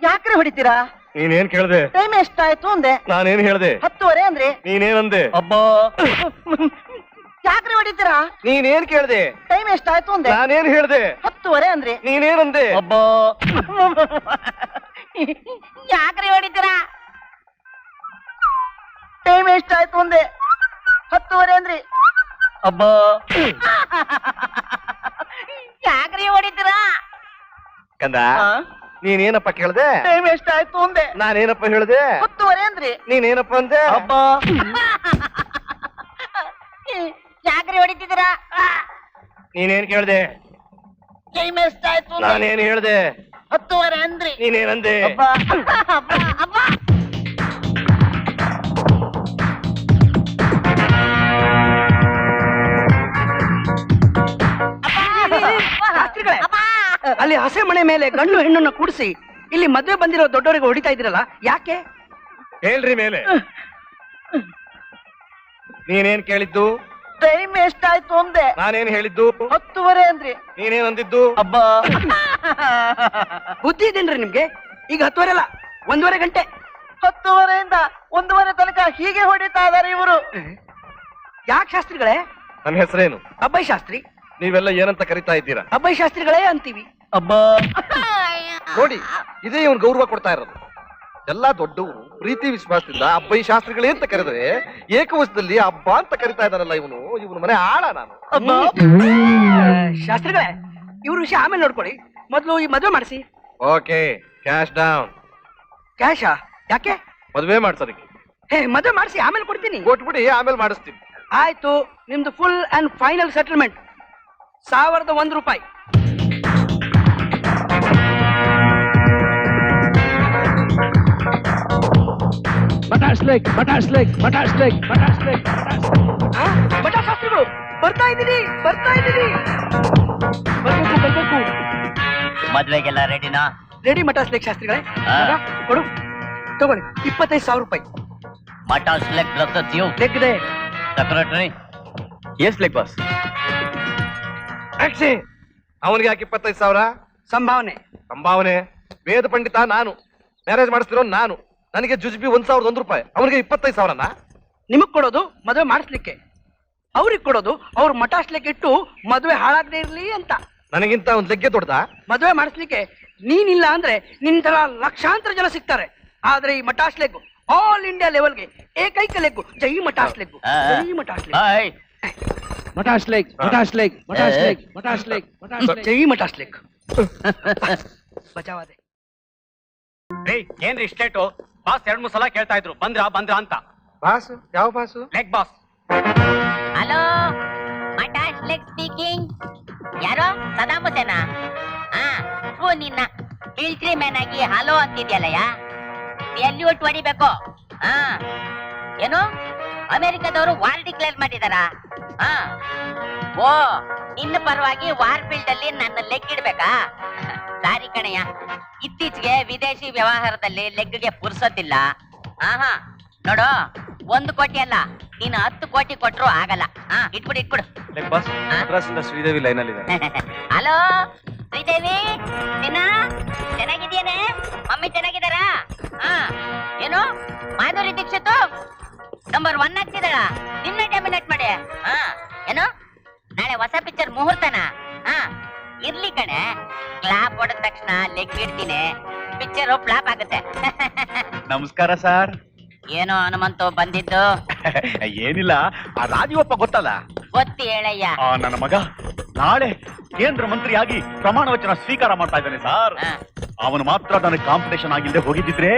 ಯಾಕ್ರಿ ಹೊಡಿತೀರಾ? ನೀನೇನ್ ಕೇಳ್ದೆ? ಟೈಮ್ ಎಷ್ಟಾಯ್ತು ಅಂದೆ. ನಾನೇನ್ ಹೇಳ್ದೆ? 10:30 ಅಂದ್ರಿ. ನೀನೇನಂದೆ? ಅಬ್ಬಾ ಯಾಕ್ರಿ ಹೊಡಿತೀರಾ? ನೀನೇನ್ ಕೇಳ್ದೆ? ಟೈಮ್ ಎಷ್ಟಾಯ್ತು ಅಂದೆ. ನಾನೇನ್ ಹೇಳ್ದೆ? 10:30 ಅಂದ್ರಿ. ನೀನೇನಂದೆ? ಅಬ್ಬಾ ಯಾಕ್ರಿ ಹೊಡಿತೀರಾ? ಟೈಮ್ ಎಷ್ಟಾಯ್ತು ಅಂದೆ. 10:30 ಅಂದ್ರಿ. ಅಬ್ಬಾ ಯಾಕ್ರಿ ಹೊಡಿತೀರಾ? ಕಂದ, ನೀನೇನಪ್ಪ ಕೇಳ್ದೆ? ಟೈಮ್ ಎಷ್ಟಾಯ್ತು ಅಂದೆ. ನಾನೇನಪ್ಪ ಹೇಳ್ದೆ? 10:30 ಅಂದ್ರಿ. ನೀನೇನಪ್ಪ ಅಂದೆ? ಅಬ್ಬಾ ಯಾಕ್ರಿ ಹೊಡಿತಿದ್ದೀರಾ? ನೀನೇನ್ ಕೇಳ್ದೆ? ಟೈಮ್ ಎಷ್ಟಾಯ್ತು ಅಂದೆ. ನಾನೇನ್ ಹೇಳ್ದೆ? 10:30 ಅಂದ್ರಿ. ನೀನೇನಂದೆ? ಅಬ್ಬಾ ಅಬ್ಬಾ ಅಬ್ಬಾ. ಶಾಸ್ತ್ರಿಗಳೇ, ಅಲ್ಲಿ ಹಸೆ ಮನೆ ಮೇಲೆ ಗಂಡು ಹೆಣ್ಣನ್ನ ಕೂಡಿಸಿ ಇಲ್ಲಿ ಮದ್ವೆ ಬಂದಿರೋ ದೊಡ್ಡವರಿಗೆ ಹೊಡಿತಾ ಇದ್ರಲ್ಲ, ಯಾಕೆ? ಹೇಳ್ರಿ ಮೇಲೆ. ನೀನೇನ್ ಕೇಳಿದ್ದು? ಟೈಮ್ ಎಷ್ಟಾಯ್ತು ಅಂದೆ. ನಾನೇನ್ ಹೇಳಿದ್ದು? 10:30 ಅಂದ್ರಿ. ನೀನೇನ್ ಅಂದಿದ್ದು? ಅಬ್ಬಾ ಬುದ್ಧಿ ಇದೇನ್ರಿ ನಿಮ್ಗೆ? ಈಗ 10:30 ಅಲ್ಲ, 1:30 ಗಂಟೆ. 10:30 ಇಂದ 1:30 ತನಕ ಹೀಗೆ ಹೊಡಿತಾ ಇದಾರೆ ಇವರು. ಯಾಕೆ ಶಾಸ್ತ್ರಿಗಳೇ? ನನ್ನ ಹೆಸರೇನು? ಅಬ್ಬಯ್ಯ ಶಾಸ್ತ್ರಿ. ನೀವೆಲ್ಲ ಏನಂತ ಕರಿತಾ ಇದ್ದೀರಾ? ಅಬ್ಬಯ್ಯ ಶಾಸ್ತ್ರಿಗಳೇ ಅಂತೀವಿ. ಅಬ್ಬಾ ನೋಡಿ, ಇದೇ ಇವನ್ ಗೌರವ ಕೊಡ್ತಾ ಇರೋದು. ಎಲ್ಲಾ ದೊಡ್ಡವರು ಪ್ರೀತಿ ವಿಶ್ವಾಸದಿಂದ ಅಬ್ಬಯ್ಯ ಶಾಸ್ತ್ರಿಗಳೇ ಅಂತ ಕರೆದ್ರೆ, ಏಕವಚನದಲ್ಲಿ ಹಬ್ಬ ಅಂತ ಕರಿತಾ ಇದ್ದಾನಲ್ಲ ಇವನು ಮನೆ ಆಳ. ನಾನು ಶಾಸ್ತ್ರಿಗಳೇ, ಇವ್ರ ವಿಷಯ ಆಮೇಲೆ ನೋಡ್ಕೊಳ್ಳಿ, ಮೊದಲು ಈ ಮದ್ವೆ ಮಾಡಿಸಿ. Okay, cash down. ಕ್ಯಾಶಾ? ಯಾಕೆ? ಮದುವೆ ಮಾಡ್ಸೋದಕ್ಕೆ. ಮದ್ವೆ ಮಾಡಿಸಿ, ಆಮೇಲೆ ಕೊಡ್ತೀನಿ. ಕೊಟ್ಬಿಡಿ, ಆಮೇಲೆ ಮಾಡಿಸ್ತೀನಿ. ಆಯ್ತು, ನಿಮ್ದು ಫುಲ್ ಅಂಡ್ ಫೈನಲ್ ಸೆಟಲ್ಮೆಂಟ್ 1001 ರೂಪಾಯಿ. Matash leg, Matash leg, Matash leg, Matash leg, Matash leg. But ಶಾಸ್ತ್ರಿಗಳು, ಬರ್ತಾ ಇದ್ದೀನಿ. ಬರ್ಬೇಕು. ಮದ್ವೆಗೆಲ್ಲ ರೆಡಿನಾ? ರೆಡಿ ಮಟಾಸ್ ಲೆಗ್ ಶಾಸ್ತ್ರಿಗಳೇ. ಕೊಡು, ತಗೊಳ್ಳಿ, 25,000 ರೂಪಾಯಿ. ಮಟಾಶ್ ಲೆಗ್ ರಸತ್ಯು ಲೆಗ್ ಇದೆ. Secretary, yes leg boss? ಅವನಿಗೆ ಯಾಕೆ 25,000? ಸಂಭಾವನೆ. ವೇದ ಪಂಡಿತ ನಾನು, ಮ್ಯಾರೇಜ್ ಮಾಡಿಸ್ತಿರೋ ನಾನು. ನನಗೆ ಜುಜ್ಬಿ 1,001 ರೂಪಾಯಿ, ಅವನಿಗೆ 25,000. ನಿಮಗ್ ಕೊಡೋದು ಮದುವೆ ಮಾಡಿಸ್ಲಿಕ್ಕೆ, ಅವ್ರಿಗೆ ಕೊಡೋದು ಅವ್ರ ಮಟಾಶ್ ಲೆಗ್ ಇಟ್ಟು ಮದುವೆ ಹಾಳಾಗದೆ ಇರ್ಲಿ ಅಂತ. ನನಗಿಂತ ಒಂದ್ ಲೆಗ್ಗೆ ದೊಡ್ಡದ. ಮದುವೆ ಮಾಡಿಸ್ಲಿಕ್ಕೆ ನೀನಿಲ್ಲ ಅಂದ್ರೆ ನಿನ್ ತರ ಲಕ್ಷಾಂತರ ಜನ ಸಿಗ್ತಾರೆ. ಆದ್ರೆ ಈ ಮಟಾಶ್ ಲೆಗ್ ಆಲ್ ಇಂಡಿಯಾ ಲೆವೆಲ್ಗೆ ಏಕೈಕ ಲೆಗ್ಗು. ಜೈ ಮಟಾಶ್ ಲೆಗ್ಗು, ಜೈ ಮಟಾಶ್ ಲೆಗ್, ಮಟಾಶ್ ಲೆಗ್, ಮಟಾಶ್ ಲೆಗ್, ಮಟಾಶ್ ಲೆಗ್, ಮಟಾಶ್ ಲೆಗ್, ಮಟಾಶ್ ಲೆಗ್. ಜೈ ಮಟಾಶ್ ಲೆಗ್. ಬಚಾವಾದೆ. ಏನ್ರಿ ಇಷ್ಟ ಲೇಟು? ಬಾಸ್ 2-3 ಸಲ ಕೇಳ್ತಾ ಇದ್ರು ಬಂದ್ರ ಅಂತ. ಬಾಸು? ಯಾವ boss? Leg boss. Hello, Matash leg speaking. ಯಾರೋ ಸದಾಮ್ ಹುಸೇನಾ? ಹಾ, ನಿನ್ನ ಮಿಲ್ಟ್ರಿ ಮ್ಯಾನ್ ಆಗಿ ಹಲೋ ಅಂತಿದ್ಯಲ್ಲಯ್ಯ, ಎಲ್ಯೂಟ್ ಹೊಡಿಬೇಕು. ಹಾ, ಏನು ಅಮೆರಿಕದವರು ವಾರ್ ಡಿಕ್ಲೇರ್ ಮಾಡಿದಾರ? ಹಾ, ಓ, ನಿನ್ನ ಪರವಾಗಿ ವಾರ್ ಫೀಲ್ಡ್ ಅಲ್ಲಿ ನನ್ನ ಲೆಗ್ ಇಡ್ಬೇಕಾ? ಸಾರಿ ಕಣಯ್ಯ, ಇತ್ತೀಚೆಗೆ ವಿದೇಶಿ ವ್ಯವಹಾರದಲ್ಲಿ ಲೆಗ್ಗೆ ಪುರ್ಸೋತಿಲ್ಲ. ಹಾ, ನೋಡು, 1 ಕೋಟಿ ಅಲ್ಲ, ನೀನು 10 ಕೋಟಿ ಕೊಟ್ರು ಆಗಲ್ಲ. ಹಾ, ಇಟ್ಬಿಡು. ಲೆಗ್ ಬಾಸ್, ಮದ್ರಾಸಿಂದ ಶ್ರೀದೇವಿ ಲೈನ್ ಅಲ್ಲಿ ಇದೆ. ಹಲೋ ಶ್ರೀದೇವಿ, ದಿನ ಚೆನ್ನಾಗಿದ್ಯೇನೆ? ಮಮ್ಮಿ ಚೆನ್ನಾಗಿದ್ದಾರಾ? ಹಾ, ಏನು ಮಾಧುರಿ ದೀಕ್ಷಿತ್ ನಂಬರ್ 1 ಆಗ್ತಿದ್ದಾಳ? ನಿನ್ನೆ ಡಾಮಿನೇಟ್ ಮಾಡಿ. ಹಾ, ಏನು ನಾಳೆ ಹೊಸ ಪಿಕ್ಚರ್ ಮುಹೂರ್ತನ? ಹಾ, ಇರ್ಲಿ ಕಣೆ, ಕ್ಲಾಪ್ ಹೊಡೆದ ತಕ್ಷಣ ಲೆಗ್ ಇಡ್ತೀನಿ, ಪಿಕ್ಚರ್ ಫ್ಲಾಪ್ ಆಗುತ್ತೆ. ನಮಸ್ಕಾರ ಸರ್. ಏನೋ ಹನುಮಂತು ಬಂದಿದ್ದು? ಏನಿಲ್ಲ, ಆ ರಾಜೀವಪ್ಪ ಗೊತ್ತಲ್ಲ, ಗೊತ್ತಿ ಹೇಳಯ್ಯ. ನನ್ನ ಮಗ ನಾಳೆ ಕೇಂದ್ರ ಮಂತ್ರಿಯಾಗಿ ಪ್ರಮಾಣ ವಚನ ಸ್ವೀಕಾರ ಮಾಡ್ತಾ ಇದ್ದಾನೆ ಸರ್. ಅವನು ಮಾತ್ರ ನನಗೆ ಕಾಂಪಿಟೇಷನ್ ಆಗಿಲ್ಲದೆ ಹೋಗಿದ್ದಿದ್ರೆ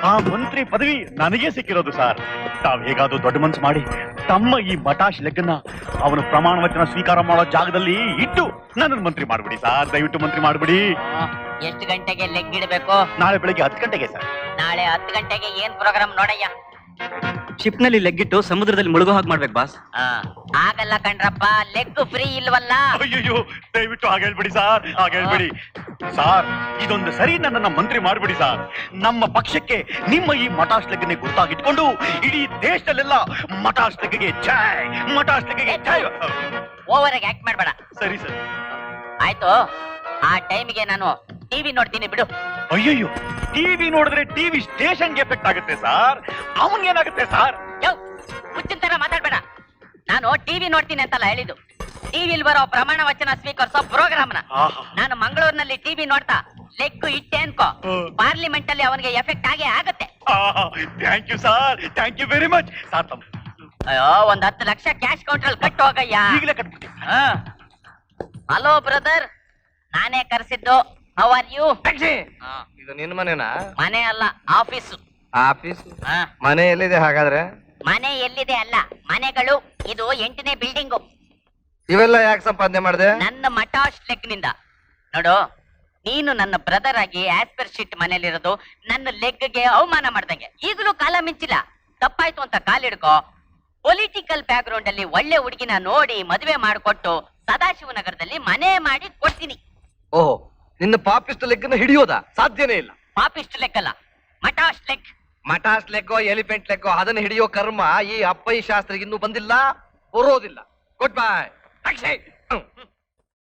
ಆ ಮಂತ್ರಿ ಪದವಿ ನನಗೆ ಸಿಕ್ಕಿರೋದು ಸರ್. ತಾವ್ ಹೇಗಾದ್ರೂ ದೊಡ್ಡ ಮನ್ಸು ಮಾಡಿ ತಮ್ಮ ಈ ಮಟಾಶ್ ಲೆಗ್ಗನ್ನ ಅವನು ಪ್ರಮಾಣ ವಚನ ಸ್ವೀಕಾರ ಮಾಡೋ ಜಾಗದಲ್ಲಿ ಇಟ್ಟು ನನ್ನ ಮಂತ್ರಿ ಮಾಡ್ಬಿಡಿ ಸರ್, ದಯವಿಟ್ಟು ಮಂತ್ರಿ ಮಾಡ್ಬಿಡಿ. ಎಷ್ಟು ಗಂಟೆಗೆ ಲೆಗ್ ಇಡಬೇಕು? ನಾಳೆ ಬೆಳಿಗ್ಗೆ 10 ಗಂಟೆಗೆ ಸರ್. ನಾಳೆ 10 ಗಂಟೆಗೆ ಏನ್ ಪ್ರೋಗ್ರಾಮ್ ನೋಡಯ್ಯ? ಶಿಪ್ ನಲ್ಲಿ ಲೆಗ್ಗಿಟ್ಟು ಸಮುದ್ರದಲ್ಲಿ ಮುಳುಗೋ ಹಾಗೆ ಮಾಡ್ಬೇಕು ಬಾಸ್. ಆಗಲ್ಲ ಕಣ್ರಪ್ಪ, ಲೆಗ್ ಫ್ರೀ ಇಲ್ವಲ್ಲ. ಅಯ್ಯೋ, ದಯವಿಟ್ಟು ಹಾಗೆ ಹೇಳ್ಬಿಡಿ ಸರ್, ಹಾಗೆ ಹೇಳ್ಬಿಡಿ ಸಾರ್. ಇದೊಂದು ಸರಿ ನನ್ನನ್ನ ಮಂತ್ರಿ ಮಾಡ್ಬಿಡಿ ಸರ್. ನಮ್ಮ ಪಕ್ಷಕ್ಕೆ ನಿಮ್ಮ ಈ ಮಟಾಶ್ ಲೆಗ್ಗನ್ನೇ ಗುರ್ತಾಗಿಟ್ಕೊಂಡು ಇಡೀ ದೇಶದಲ್ಲೆಲ್ಲ ಮಟಾಶ್ ಲೆಗ್ಗೆ ಜೈ, ಮಟಾಶ್ ಲೆಗ್ಗೆ ಜೈ. ಓವರ್ ಆಗಿ ಆಕ್ಟ್ ಮಾಡ್ಬೇಡ. ಸರಿ ಸರ್. ಆಯ್ತು, ಆ ಟೈಮಿಗೆ ನಾನು ಟಿವಿ ನೋಡ್ತೀನಿ ಬಿಡು. ಅಯ್ಯಯ್ಯೋ, ಟಿವಿ ನೋಡಿದ್ರೆ ಟಿವಿ ಸ್ಟೇಷನ್ಗೆ ಎಫೆಕ್ಟ್ ಆಗುತ್ತೆ ಸರ್. ಅವನ್ಗೇನಾಗುತ್ತೆ ಸರ್? ಹುಚ್ಚಿನ ತರ ಮಾತಾಡ್ಬೇಡ. ನಾನು ಟಿವಿ ನೋಡ್ತೀನಿ ಅಂತಲ್ಲ ಹೇಳಿದ್ದು, ಟಿವಿಲ್ ಬರೋ ಪ್ರಮಾಣ ವಚನ ಸ್ವೀಕರಿಸೋ ಪ್ರೋಗ್ರಾಮ್ನ. ನಾನು ಮಂಗಳೂರಿನಲ್ಲಿ ಟಿವಿ ನೋಡ್ತಾ ಲೆಗ್ ಇಟ್ಟೆ ಅನ್ಕೋ, ಪಾರ್ಲಿಮೆಂಟ್ ಅಲ್ಲಿ ಅವನಿಗೆ ಎಫೆಕ್ಟ್ ಆಗೇ ಆಗತ್ತೆ. Thank you sir, thank you very much sir. ಅಯ್ಯೋ, 10 ಲಕ್ಷ ಕ್ಯಾಶ್ ಕೌಂಟ್ರಲ್ಲಿ ಕಟ್ಟು ಹೋಗಯ್ಯ. ಈಗಲೇ ಕಟ್ಬಿಡಿ. ಹಲೋ ಬ್ರದರ್, ನಾನೇ ಕರೆಸಿದ್ದು. How are you? ಇದು ನಿನ್ ಮನೆನಾ? ಮನೆ ಅಲ್ಲ, ಆಫೀಸು. ಆಫೀಸ್? ಮನೆ ಎಲ್ಲಿದೆ ಹಾಗಾದ್ರೆ? ಮನೆ ಎಲ್ಲಿದೆ ಅಲ್ಲ, ಮನೆಗಳು. ಇದು 8ನೇ ಬಿಲ್ಡಿಂಗು. ಇವೆಲ್ಲ ಯಾಕೆ ಸಂಪಾದನೆ ಮಾಡಿದೆ? ನನ್ನ ಮಟಾಶ್ ಲೆಗ್ ನಿಂದ. ನೋಡು, ನೀನು ನನ್ನ ಬ್ರದರ್ ಆಗಿ ಆಸ್ಪರ್ ಶೀಟ್ ಮನೇಲಿರೋದು ನನ್ನ ಲೆಗ್ಗೆ ಅವಮಾನ ಮಾಡ್ದಂಗೆ. ಈಗಲೂ ಕಾಲ ಮಿಂಚಿಲ್ಲ, ತಪ್ಪಾಯ್ತು ಅಂತ ಕಾಲಿಡ್ಕೋ. ಪೊಲಿಟಿಕಲ್ ಬ್ಯಾಕ್ ಗ್ರೌಂಡ್ ಅಲ್ಲಿ ಒಳ್ಳೆ ಹುಡುಗಿನ ನೋಡಿ ಮದುವೆ ಮಾಡಿಕೊಟ್ಟು ಸದಾಶಿವನಗರದಲ್ಲಿ ಮನೆ ಮಾಡಿ ಕೊಡ್ತೀನಿ. ಓಹೋ, ನಿನ್ನ ಪಾಪಿಸ್ಟ್ ಲೆಗ್ನ ಹಿಡಿಯೋದಾ? ಸಾಧ್ಯನೇ ಇಲ್ಲ. ಪಾಪಿಸ್ಟ್ ಲೆಗ್ ಅಲ್ಲ, ಮಟಾಶ್ ಲೆಗ್. ಮಟಾಸ್ ಲೆಗ್ಗೋ ಎಲಿಫೆಂಟ್ ಲೆಗ್ಗೋ ಅದನ್ನ ಹಿಡಿಯೋ ಕರ್ಮ ಈ ಅಪ್ಪಯ್ಯ ಶಾಸ್ತ್ರಿಗೆ ಇನ್ನೂ ಬಂದಿಲ್ಲ, ಬರೋದಿಲ್ಲ. Good bye.